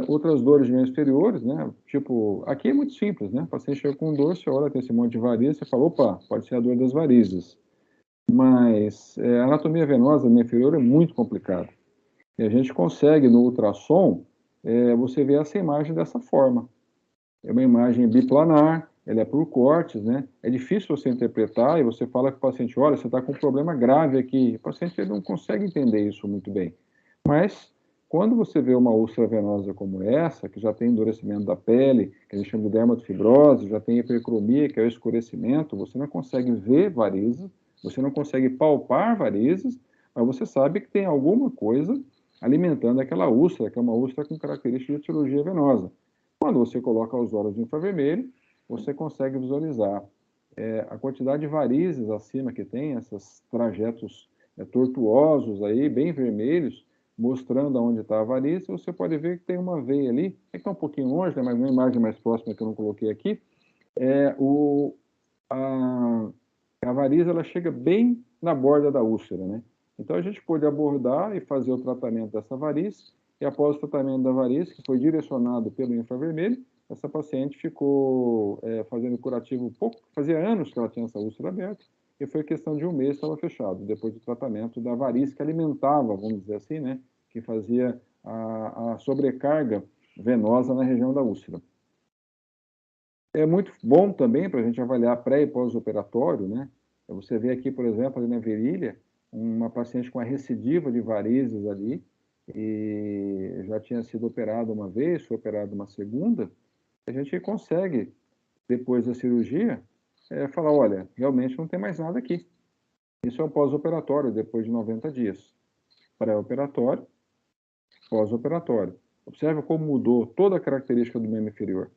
Outras dores de membros inferiores, né, tipo, aqui é muito simples, né, o paciente chega com dor, você olha, tem esse monte de varizes, você fala, opa, pode ser a dor das varizes. Mas a anatomia venosa do membro inferior é muito complicada. E a gente consegue, no ultrassom, você ver essa imagem dessa forma. É uma imagem biplanar, ela é por cortes, né? É difícil você interpretar e você fala com o paciente, olha, você está com um problema grave aqui. O paciente ele não consegue entender isso muito bem. Mas, quando você vê uma úlcera venosa como essa, que já tem endurecimento da pele, que a gente chama de dermatofibrose, já tem hipercromia, que é o escurecimento, você não consegue ver varizes, você não consegue palpar varizes, mas você sabe que tem alguma coisa alimentando aquela úlcera, que é uma úlcera com característica de etiologia venosa. Quando você coloca os olhos no infravermelho, você consegue visualizar a quantidade de varizes acima que tem, esses trajetos tortuosos aí, bem vermelhos, mostrando aonde está a variz. Você pode ver que tem uma veia ali, é que está um pouquinho longe, né, mas uma imagem mais próxima que eu não coloquei aqui, a variz ela chega bem na borda da úlcera, né? Então a gente pôde abordar e fazer o tratamento dessa variz, e após o tratamento da variz, que foi direcionado pelo infravermelho, essa paciente ficou fazendo curativo fazia anos que ela tinha essa úlcera aberta, e foi questão de um mês estava fechado, depois do tratamento da variz que alimentava, vamos dizer assim, né, que fazia a sobrecarga venosa na região da úlcera. É muito bom também para a gente avaliar pré e pós-operatório, né? Você vê aqui, por exemplo, ali na virilha, uma paciente com a recidiva de varizes ali, e já tinha sido operada uma vez, foi operada uma segunda, a gente consegue, depois da cirurgia, falar, olha, realmente não tem mais nada aqui. Isso é o pós-operatório, depois de 90 dias. Pré-operatório, pós-operatório. Observe como mudou toda a característica do membro inferior,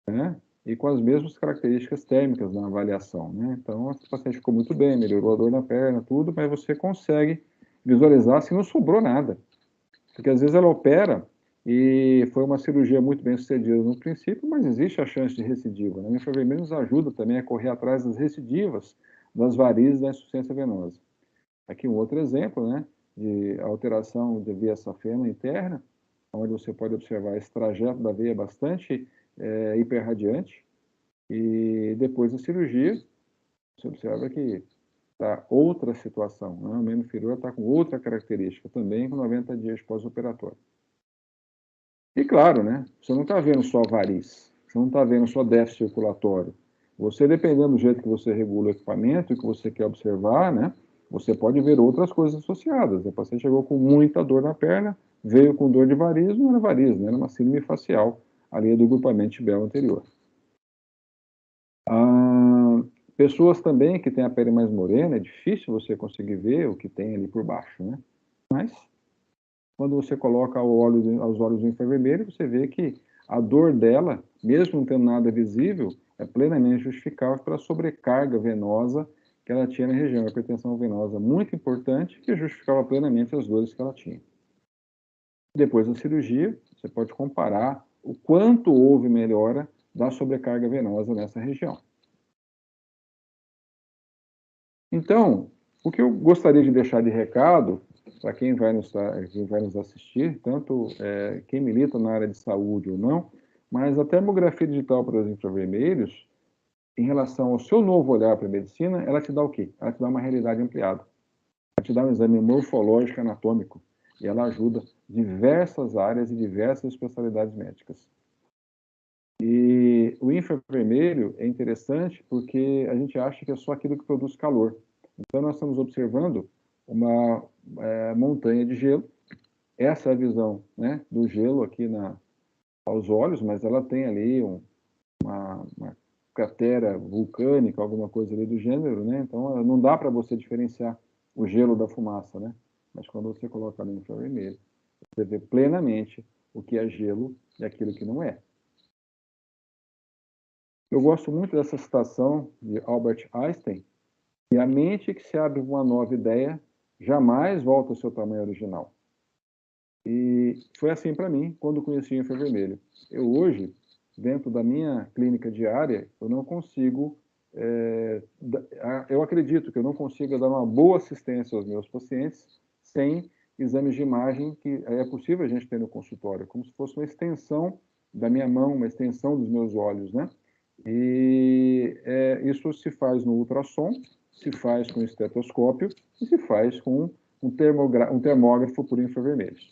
né? E com as mesmas características térmicas na avaliação, né? Então, a paciente ficou muito bem, melhorou a dor na perna, tudo, mas você consegue visualizar se não sobrou nada. Porque às vezes ela opera e foi uma cirurgia muito bem sucedida no princípio, mas existe a chance de recidiva, né? O infravermelho nos ajuda também a correr atrás das recidivas das varizes da insuficiência venosa. Aqui um outro exemplo, né, de alteração de veia safena interna, onde você pode observar esse trajeto da veia bastante hiperradiante, e depois da cirurgia, você observa que está outra situação, né? O membro inferior está com outra característica, também com 90 dias pós-operatório. E claro, né, você não está vendo só variz, você não está vendo só déficit circulatório. Você, dependendo do jeito que você regula o equipamento e que você quer observar, né, você pode ver outras coisas associadas. O paciente chegou com muita dor na perna, veio com dor de variz, não era variz, né, era uma síndrome facial, ali do grupamento tibial anterior. Pessoas também que têm a pele mais morena, é difícil você conseguir ver o que tem ali por baixo, né? Mas, quando você coloca aos olhos do infravermelho, você vê que a dor dela, mesmo não tendo nada visível, é plenamente justificável pela sobrecarga venosa que ela tinha na região, a hipertensão venosa muito importante, que justificava plenamente as dores que ela tinha. Depois da cirurgia, você pode comparar o quanto houve melhora da sobrecarga venosa nessa região. Então, o que eu gostaria de deixar de recado para quem vai nos assistir, tanto quem milita na área de saúde ou não, mas a termografia digital para os infravermelhos, em relação ao seu novo olhar para a medicina, ela te dá o quê? Ela te dá uma realidade ampliada. Ela te dá um exame morfológico anatômico e ela ajuda diversas áreas e diversas especialidades médicas. E o infravermelho é interessante porque a gente acha que é só aquilo que produz calor. Então, nós estamos observando uma montanha de gelo. Essa é a visão, né, do gelo aqui aos olhos, mas ela tem ali uma cratera vulcânica, alguma coisa ali do gênero, né? Então, não dá para você diferenciar o gelo da fumaça, né? Mas quando você coloca no infravermelho, você vê plenamente o que é gelo e aquilo que não é. Eu gosto muito dessa citação de Albert Einstein, que a mente que se abre uma nova ideia jamais volta ao seu tamanho original. E foi assim para mim quando conheci o infravermelho. Eu hoje, dentro da minha clínica diária, eu não consigo, eu acredito que eu não consigo dar uma boa assistência aos meus pacientes sem exames de imagem que é possível a gente ter no consultório, como se fosse uma extensão da minha mão, uma extensão dos meus olhos, né? E isso se faz no ultrassom, se faz com estetoscópio e se faz com um termógrafo por infravermelhos.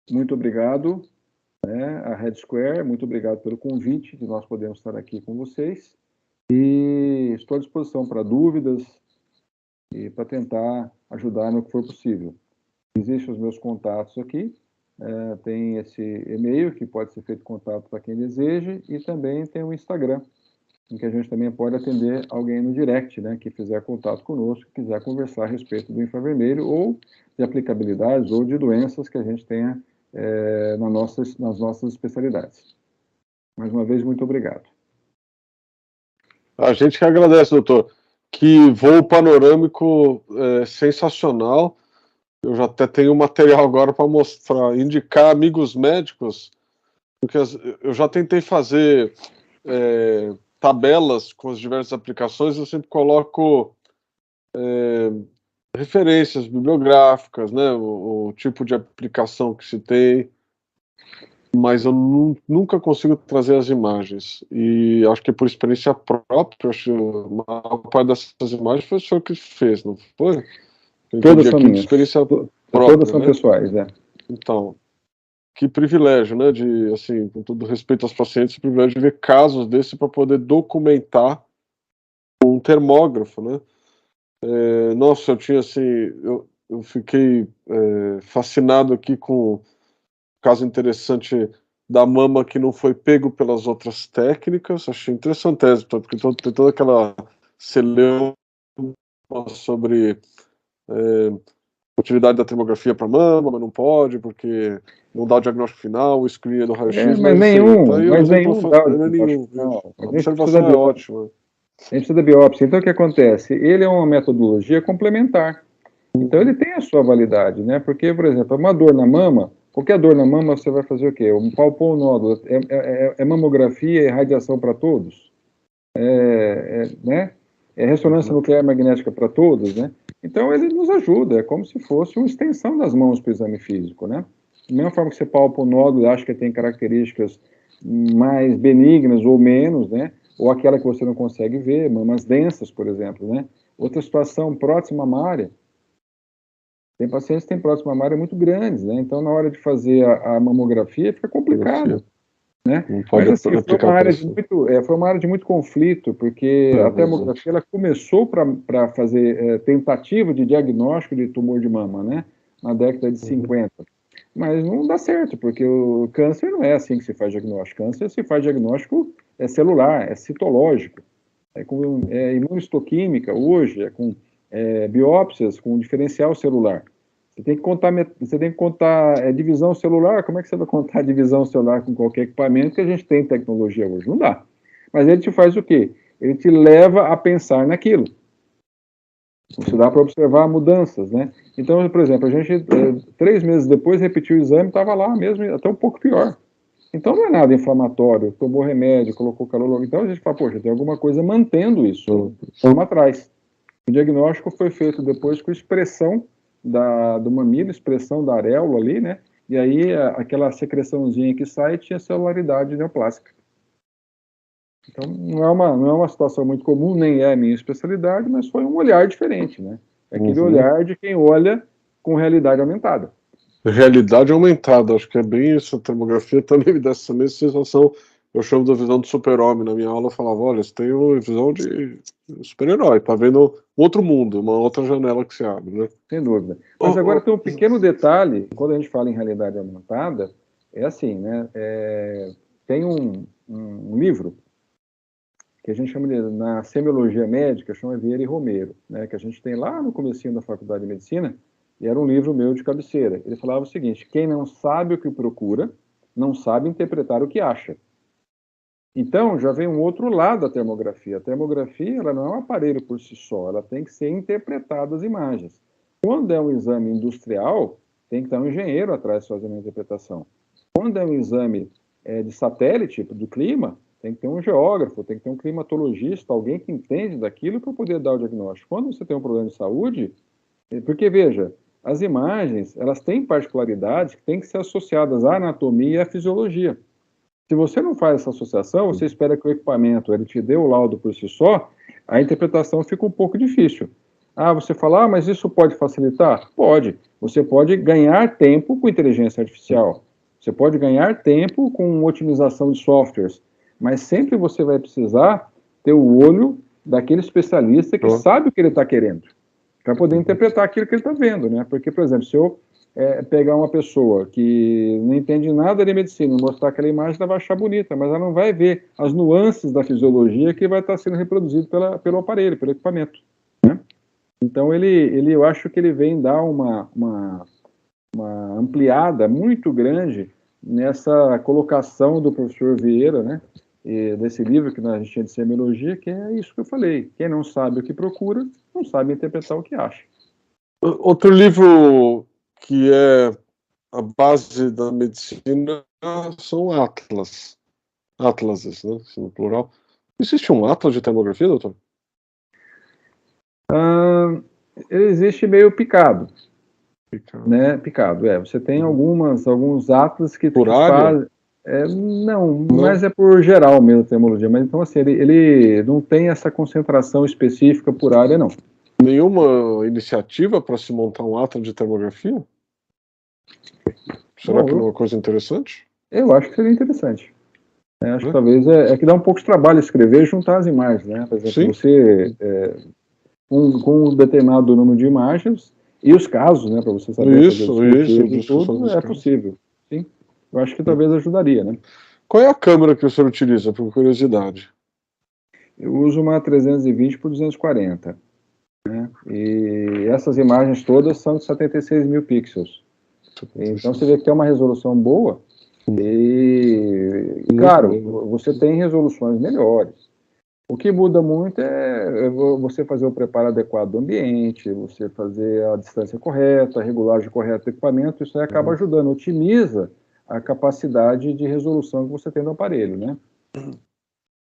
Muito obrigado, né, a Red Square, muito obrigado pelo convite de nós podermos estar aqui com vocês e estou à disposição para dúvidas e para tentar ajudar no que for possível. Existem os meus contatos aqui, tem esse e-mail que pode ser feito contato para quem deseja e também tem o Instagram, em que a gente também pode atender alguém no direct, né, que fizer contato conosco, que quiser conversar a respeito do infravermelho ou de aplicabilidades ou de doenças que a gente tenha nas nossas especialidades. Mais uma vez, muito obrigado. A gente que agradece, doutor. Que voo panorâmico sensacional. Eu já até tenho material agora para mostrar, indicar amigos médicos, porque eu já tentei fazer tabelas com as diversas aplicações, eu sempre coloco referências bibliográficas, né, o tipo de aplicação que se tem, mas eu nunca consigo trazer as imagens, e acho que por experiência própria, acho que a maior parte dessas imagens foi o senhor que fez, não foi? Todas são minhas. Experiência própria, todas são né? pessoais, Então, que privilégio, né, de, assim, com todo respeito aos pacientes, o privilégio de ver casos desse para poder documentar com um termógrafo, né? Nossa, eu tinha, assim, eu fiquei fascinado aqui com um caso interessante da mama que não foi pego pelas outras técnicas, achei interessante, porque tem toda aquela celeuma sobre utilidade da termografia para mama, mas não pode, porque não dá o diagnóstico final, o screening do raio-x, mas nenhum dá o diagnóstico final. A observação é ótima. A gente precisa da biópsia. Então, o que acontece? Ele é uma metodologia complementar. Então, ele tem a sua validade, né? Porque, por exemplo, uma dor na mama, qualquer dor na mama, você vai fazer o quê? Palpou o nódulo. É mamografia e radiação para todos? Né? É ressonância nuclear magnética para todos, né? Então, ele nos ajuda, é como se fosse uma extensão das mãos para o exame físico, né? Da mesma forma que você palpa o nódulo e acha que tem características mais benignas ou menos, né? Ou aquela que você não consegue ver, mamas densas, por exemplo, né? Outra situação, prótese mamária. Tem pacientes que têm prótese mamária muito grandes, né? Então, na hora de fazer a mamografia, fica complicado, né? Não pode Mas, assim, aplicar pressão. foi uma área de muito conflito, porque a termografia, ela começou para fazer tentativa de diagnóstico de tumor de mama, né? Na década de 50. Mas não dá certo, porque o câncer não é assim que se faz diagnóstico. Câncer se faz diagnóstico celular, é citológico, é imunohistoquímica hoje, é com biópsias com diferencial celular. Você tem que contar divisão celular. Como é que você vai contar divisão celular com qualquer equipamento que a gente tem tecnologia hoje? Não dá. Mas ele te faz o quê? Ele te leva a pensar naquilo. Isso dá para observar mudanças, né? Então, por exemplo, a gente, 3 meses depois, repetiu o exame, estava lá mesmo, até um pouco pior. Então, não é nada inflamatório, tomou remédio, colocou calor. Então, a gente fala, poxa, tem alguma coisa mantendo isso. Vamos atrás. O diagnóstico foi feito depois com expressão do mamilo, expressão da areola ali, né? E aí, aquela secreçãozinha que sai tinha celularidade neoplásica. Então, não é uma situação muito comum, nem é a minha especialidade, mas foi um olhar diferente, né? É aquele olhar de quem olha com realidade aumentada. Realidade aumentada, acho que é bem isso. A termografia também me dá essa mesma sensação. Eu chamo da visão do super-homem. Na minha aula eu falava, olha, você tem uma visão de super-herói, tá vendo outro mundo, uma outra janela que se abre, né? Sem dúvida. Mas agora tem um pequeno detalhe, quando a gente fala em realidade aumentada, é assim, né? Tem um livro que a gente chama de, na semiologia médica, chama Vieira e Romero, né, que a gente tem lá no comecinho da Faculdade de Medicina, e era um livro meu de cabeceira. Ele falava o seguinte: quem não sabe o que procura, não sabe interpretar o que acha. Então, já vem um outro lado da termografia. A termografia, ela não é um aparelho por si só, ela tem que ser interpretada as imagens. Quando é um exame industrial, tem que estar um engenheiro atrás fazendo a interpretação. Quando é um exame de satélite, do clima, tem que ter um geógrafo, tem que ter um climatologista, alguém que entende daquilo para poder dar o diagnóstico. Quando você tem um problema de saúde, porque, veja, as imagens, elas têm particularidades que têm que ser associadas à anatomia e à fisiologia. Se você não faz essa associação, você espera que o equipamento ele te dê o laudo por si só, a interpretação fica um pouco difícil. Você fala, mas isso pode facilitar? Pode. Você pode ganhar tempo com inteligência artificial. Você pode ganhar tempo com otimização de softwares. Mas sempre você vai precisar ter o olho daquele especialista que sabe o que ele está querendo, para poder interpretar aquilo que ele está vendo, né? Porque, por exemplo, se eu pegar uma pessoa que não entende nada de medicina e mostrar aquela imagem, ela vai achar bonita, mas ela não vai ver as nuances da fisiologia que vai estar sendo reproduzido pelo aparelho, pelo equipamento, né? Então, eu acho que ele vem dar uma ampliada muito grande nessa colocação do professor Vieira, né? E desse livro que a gente tinha de semiologia, que é isso que eu falei. Quem não sabe o que procura, não sabe interpretar o que acha. Outro livro que é a base da medicina são atlases, né, no plural. Existe um atlas de termografia, doutor? Ele existe meio picado. Né? Picado, Você tem alguns atlas que por área? fazem... Não, mas é por geral mesmo a termologia. Mas então, assim, ele não tem essa concentração específica por área, não. Nenhuma iniciativa para se montar um atlas de termografia? Será que não é uma coisa interessante? Eu acho que seria interessante. Acho que talvez que dá um pouco de trabalho escrever e juntar as imagens, né? Por exemplo, você com um determinado número de imagens e os casos, né? Para você saber fazer tudo, é possível. Sim. Eu acho que talvez ajudaria, né? Qual é a câmera que o senhor utiliza, por curiosidade? Eu uso uma 320 por 240. Né? E essas imagens todas são de 76 mil pixels. Então você vê que tem uma resolução boa e claro, você tem resoluções melhores. O que muda muito é você fazer o preparo adequado do ambiente, você fazer a distância correta, a regulagem correta do equipamento, isso aí acaba ajudando, otimiza a capacidade de resolução que você tem no aparelho, né?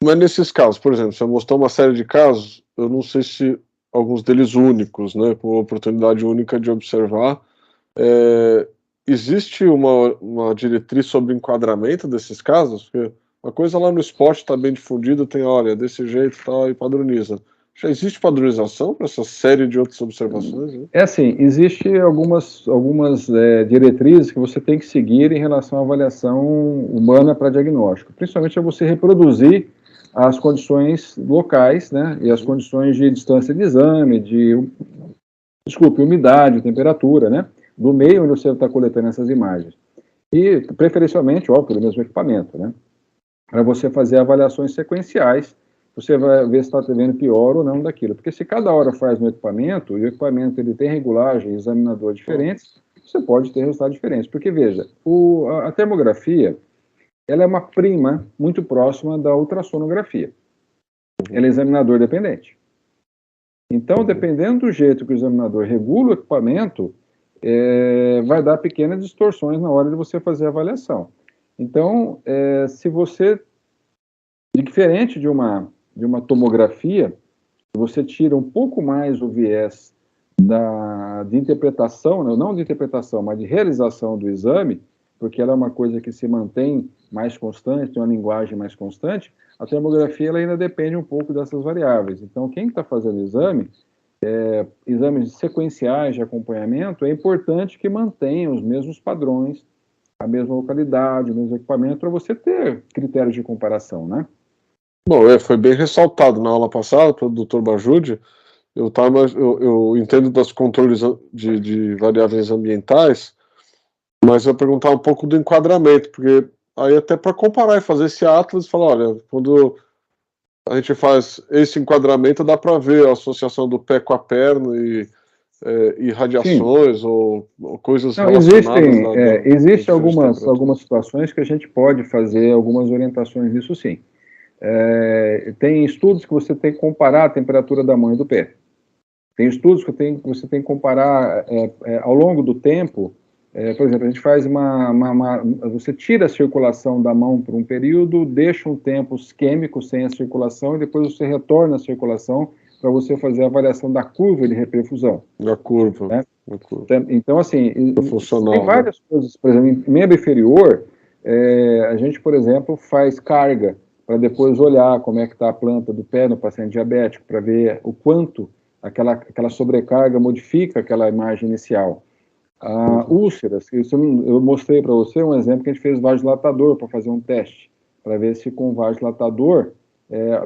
Mas nesses casos, por exemplo, você mostrou uma série de casos, eu não sei se alguns deles únicos, né, com a oportunidade única de observar, existe uma diretriz sobre enquadramento desses casos? Porque uma coisa lá no esporte está bem difundida, tem, olha, desse jeito e tal, e padroniza. Já existe padronização para essa série de outras observações? Né? É assim, existe algumas diretrizes que você tem que seguir em relação à avaliação humana para diagnóstico. Principalmente é você reproduzir as condições locais, né, e as condições de distância de exame, umidade, temperatura, né, do meio onde você está coletando essas imagens. E, preferencialmente, ó, pelo mesmo equipamento, né, para você fazer avaliações sequenciais, você vai ver se está tendo pior ou não daquilo. Porque se cada hora faz no equipamento, e o equipamento ele tem regulagem, examinador diferentes, você pode ter resultados diferentes. Porque, veja, a termografia, ela é uma prima muito próxima da ultrassonografia. Ela é examinador dependente. Então, dependendo do jeito que o examinador regula o equipamento, vai dar pequenas distorções na hora de você fazer a avaliação. Então, se você, diferente de uma tomografia, você tira um pouco mais o viés de interpretação, não de interpretação, mas de realização do exame, porque ela é uma coisa que se mantém mais constante, tem uma linguagem mais constante, a termografia ela ainda depende um pouco dessas variáveis. Então, quem está fazendo exames sequenciais de acompanhamento, é importante que mantenha os mesmos padrões, a mesma localidade, o mesmo equipamento, para você ter critérios de comparação, né? Bom, foi bem ressaltado na aula passada pelo Dr. Bajude. Eu entendo das controles de variáveis ambientais, mas eu vou perguntar um pouco do enquadramento, porque aí até para comparar e fazer esse atlas, falar, olha, quando a gente faz esse enquadramento, dá para ver a associação do pé com a perna e radiações ou coisas relacionadas. Existem algumas situações que a gente pode fazer algumas orientações nisso, sim. Tem estudos que você tem que comparar a temperatura da mão e do pé. Tem estudos que você tem que comparar ao longo do tempo. Por exemplo, a gente faz você tira a circulação da mão por um período, deixa um tempo isquêmico sem a circulação e depois você retorna a circulação para você fazer a avaliação da curva de reperfusão. Da curva. Né? Da curva. Então, assim, tem várias coisas. Por exemplo, em membro inferior, a gente, por exemplo, faz carga para depois olhar como é que está a planta do pé no paciente diabético, para ver o quanto aquela sobrecarga modifica aquela imagem inicial. Úlceras, eu mostrei para você um exemplo que a gente fez vasodilatador para fazer um teste, para ver se com o vasodilatador,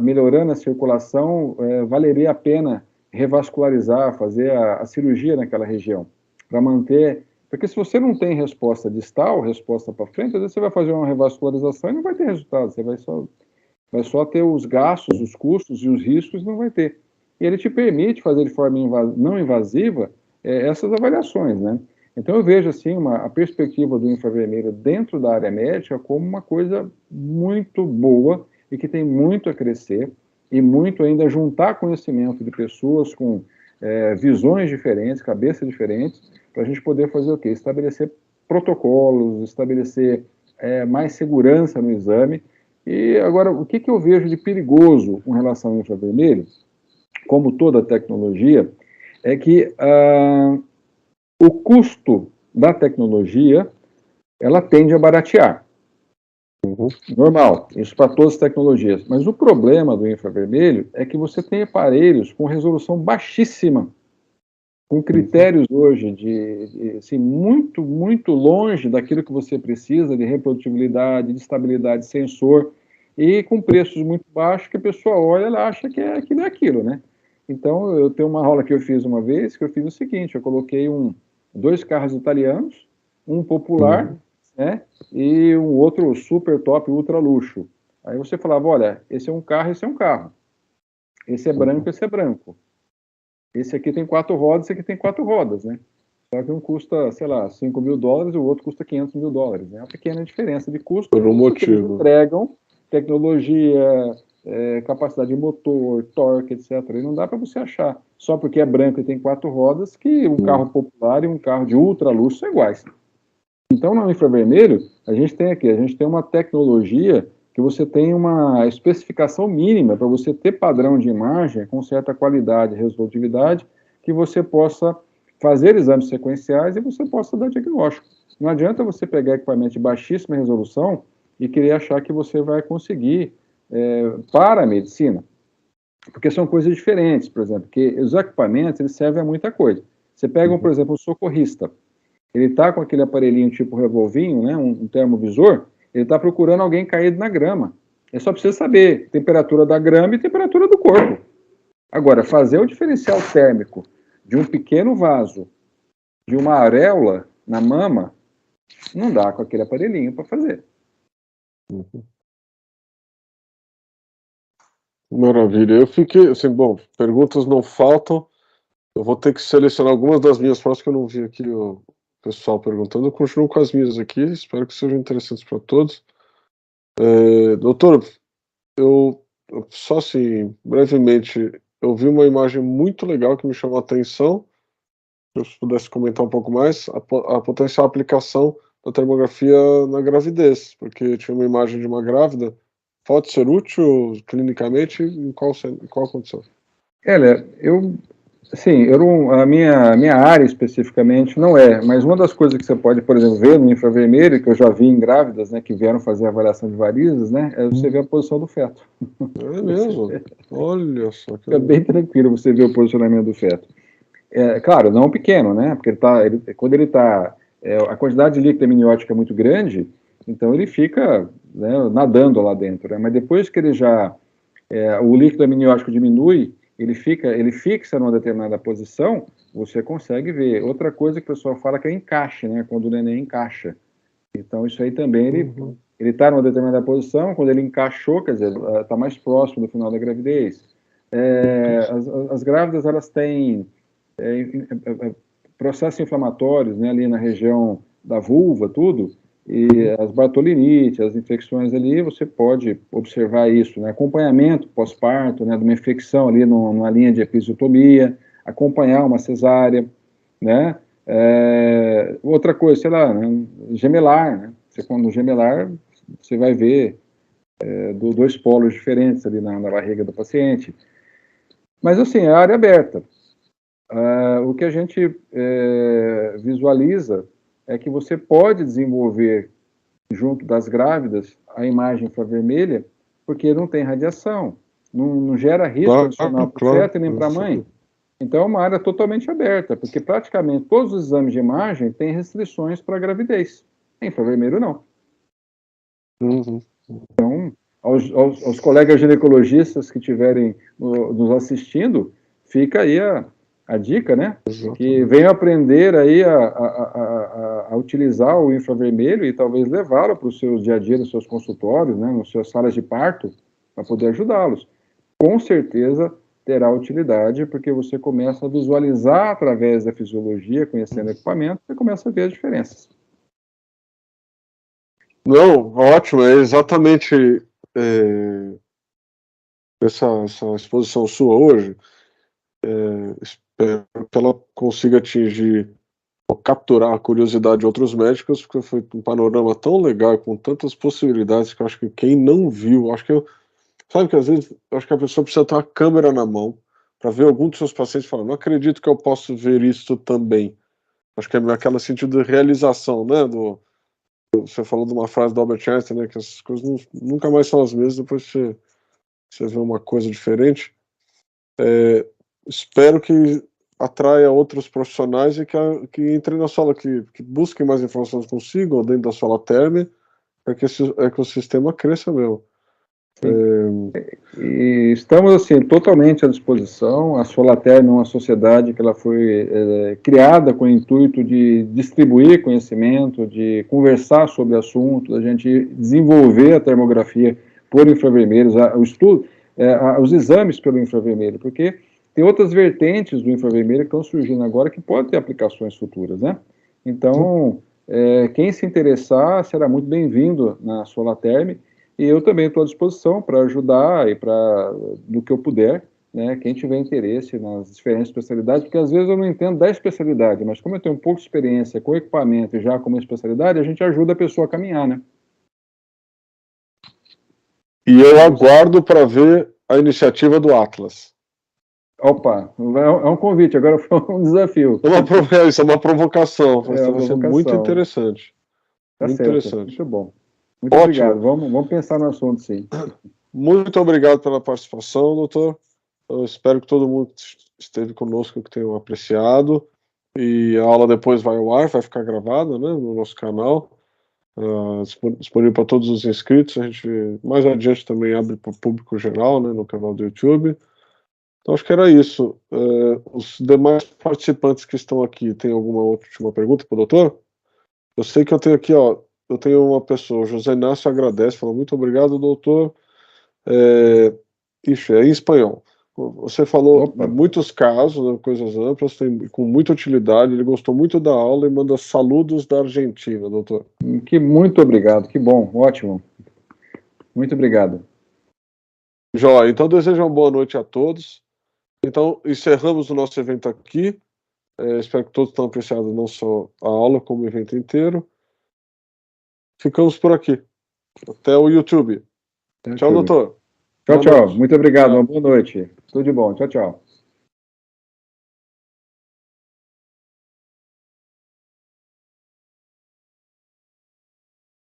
melhorando a circulação, valeria a pena revascularizar, fazer a cirurgia naquela região, para manter... Porque se você não tem resposta distal, resposta para frente, às vezes você vai fazer uma revascularização e não vai ter resultado, você vai só ter os gastos, os custos e os riscos, não vai ter. E ele te permite fazer de forma não invasiva essas avaliações, né? Então eu vejo assim a perspectiva do infravermelho dentro da área médica como uma coisa muito boa e que tem muito a crescer e muito ainda a juntar conhecimento de pessoas com visões diferentes, cabeças diferentes, para a gente poder fazer o quê? Estabelecer protocolos, estabelecer mais segurança no exame. E agora, o que eu vejo de perigoso com relação ao infravermelho, como toda tecnologia, é que o custo da tecnologia, ela tende a baratear. Normal, isso para todas as tecnologias. Mas o problema do infravermelho é que você tem aparelhos com resolução baixíssima, com critérios hoje assim, muito, muito longe daquilo que você precisa de reprodutibilidade, de estabilidade de sensor, e com preços muito baixos que a pessoa olha, ela acha que é aquilo, né? Então, eu tenho uma aula que eu fiz uma vez, que eu fiz o seguinte, eu coloquei 2 carros italianos, um popular, né, e um outro super top, ultra luxo. Aí você falava, olha, esse é um carro, esse é um carro. Esse é branco, esse é branco. Esse aqui tem 4 rodas, esse aqui tem 4 rodas, né? Só que um custa, sei lá, $5.000 e o outro custa $500.000, né? Uma pequena diferença de custo. Por um motivo. Eles entregam tecnologia, capacidade de motor, torque, etc. E não dá para você achar, só porque é branco e tem 4 rodas, que um carro popular e um carro de ultra luxo são iguais. Então, no infravermelho, a gente tem uma tecnologia que você tem uma especificação mínima para você ter padrão de imagem com certa qualidade e resolutividade, que você possa fazer exames sequenciais e você possa dar diagnóstico. Não adianta você pegar equipamento de baixíssima resolução e querer achar que você vai conseguir para a medicina, porque são coisas diferentes, por exemplo, que os equipamentos eles servem a muita coisa. Você pega, por exemplo, um socorrista, ele está com aquele aparelhinho tipo revolvinho, né, um termovisor, ele está procurando alguém caído na grama. Ele só precisa saber temperatura da grama e temperatura do corpo. Agora, fazer o diferencial térmico de um pequeno vaso, de uma areola na mama, não dá com aquele aparelhinho para fazer. Maravilha. Eu fiquei, assim, bom, perguntas não faltam. Eu vou ter que selecionar algumas das minhas próximas que eu não vi aqui o pessoal perguntando. Eu continuo com as minhas aqui, espero que sejam interessantes para todos. Doutor, só assim, brevemente, eu vi uma imagem muito legal que me chamou a atenção. Se eu pudesse comentar um pouco mais, a potencial aplicação da termografia na gravidez, porque tinha uma imagem de uma grávida. Pode ser útil clinicamente em qual condição? Olha, a minha área especificamente não mas uma das coisas que você pode, por exemplo, ver no infravermelho, que eu já vi em grávidas, né, que vieram fazer a avaliação de varizes, né, é você ver a posição do feto. É mesmo? Olha só. Fica bem tranquilo você ver o posicionamento do feto. Claro, não pequeno, né, porque quando ele está, a quantidade de líquido amniótico é muito grande, então ele fica, né, nadando lá dentro, né, mas depois que o líquido amniótico diminui, ele fixa numa determinada posição, você consegue ver. Outra coisa que o pessoal fala que é encaixe, né? Quando o neném encaixa. Então, isso aí também, ele está numa determinada posição, quando ele encaixou, quer dizer, está mais próximo do final da gravidez. As grávidas, elas têm processos inflamatórios, né, ali na região da vulva, tudo, e as bartolinites, as infecções ali, você pode observar isso, né? Acompanhamento pós-parto, né, de uma infecção ali numa linha de episiotomia, acompanhar uma cesárea, né? Outra coisa, sei lá, né, gemelar, né? Quando gemelar, você vai ver dois polos diferentes ali na barriga do paciente. Mas, assim, é área aberta. O que a gente visualiza é que você pode desenvolver, junto das grávidas, a imagem infravermelha, porque não tem radiação, não gera risco adicional para o feto e nem para a mãe. Então, é uma área totalmente aberta, porque praticamente todos os exames de imagem têm restrições para a gravidez. Infravermelho, não. Então, aos colegas ginecologistas que estiverem nos assistindo, fica aí a dica, né? Que venham aprender aí a utilizar o infravermelho e talvez levá-lo para os seus dia a dia, nos seus consultórios, né, nas suas salas de parto, para poder ajudá-los. Com certeza terá utilidade, porque você começa a visualizar através da fisiologia, conhecendo o equipamento, você começa a ver as diferenças. Não, ótimo, é exatamente essa exposição sua hoje. Espero que ela consiga atingir ou capturar a curiosidade de outros médicos, porque foi um panorama tão legal, com tantas possibilidades, que eu acho que quem não viu, sabe que às vezes eu acho que a pessoa precisa ter uma câmera na mão para ver algum dos seus pacientes e falar, não acredito que eu posso ver isso também. Acho que é aquele sentido de realização, né? Você falou de uma frase do Albert Einstein, né? Que essas coisas nunca mais são as mesmas depois que você vê uma coisa diferente. Espero que atraia outros profissionais e que entrem na sala, que busquem mais informações consigo, ou dentro da sala térmica, para que esse ecossistema cresça mesmo. E estamos, assim, totalmente à disposição. A Solaterm é uma sociedade que ela foi criada com o intuito de distribuir conhecimento, de conversar sobre assuntos, a gente desenvolver a termografia por infravermelhos, o estudo, os exames pelo infravermelho, porque tem outras vertentes do infravermelho que estão surgindo agora que podem ter aplicações futuras, né? Então, quem se interessar será muito bem-vindo na Solaterm. E eu também estou à disposição para ajudar e do que eu puder, né, quem tiver interesse nas diferentes especialidades, porque às vezes eu não entendo da especialidade, mas como eu tenho um pouco de experiência com equipamento e já com uma especialidade, a gente ajuda a pessoa a caminhar, né? E eu aguardo para ver a iniciativa do Atlas. Opa, é um convite, agora foi um desafio. Isso é uma provocação. Vai ser muito provocação. interessante. Tá muito certo, interessante. muito bom. Muito Ótimo. obrigado. Vamos pensar no assunto, sim. Muito obrigado pela participação, doutor. Eu espero que todo mundo que esteve conosco que tenha apreciado. E a aula depois vai ao ar, vai ficar gravada, né, no nosso canal, disponível para todos os inscritos. A gente mais adiante também abre para o público geral, né, no canal do YouTube. Então acho que era isso. Os demais participantes que estão aqui, tem alguma última pergunta para o doutor? Eu sei que eu tenho aqui, ó, eu tenho uma pessoa, o José Inácio agradece, fala muito obrigado, doutor. Ixi, é em espanhol. Você falou Opa. muitos casos, né, coisas amplas, com muita utilidade. Ele gostou muito da aula e manda saludos da Argentina, doutor. Muito obrigado, que bom, ótimo. Muito obrigado. Joia, então desejo uma boa noite a todos. Então, encerramos o nosso evento aqui. Espero que todos tenham apreciado não só a aula, como o evento inteiro. Ficamos por aqui. Até o YouTube. Tchau, doutor. Tchau, Boa tchau. noite. Muito obrigado, Tchau. uma boa noite. Tudo de bom. Tchau, tchau.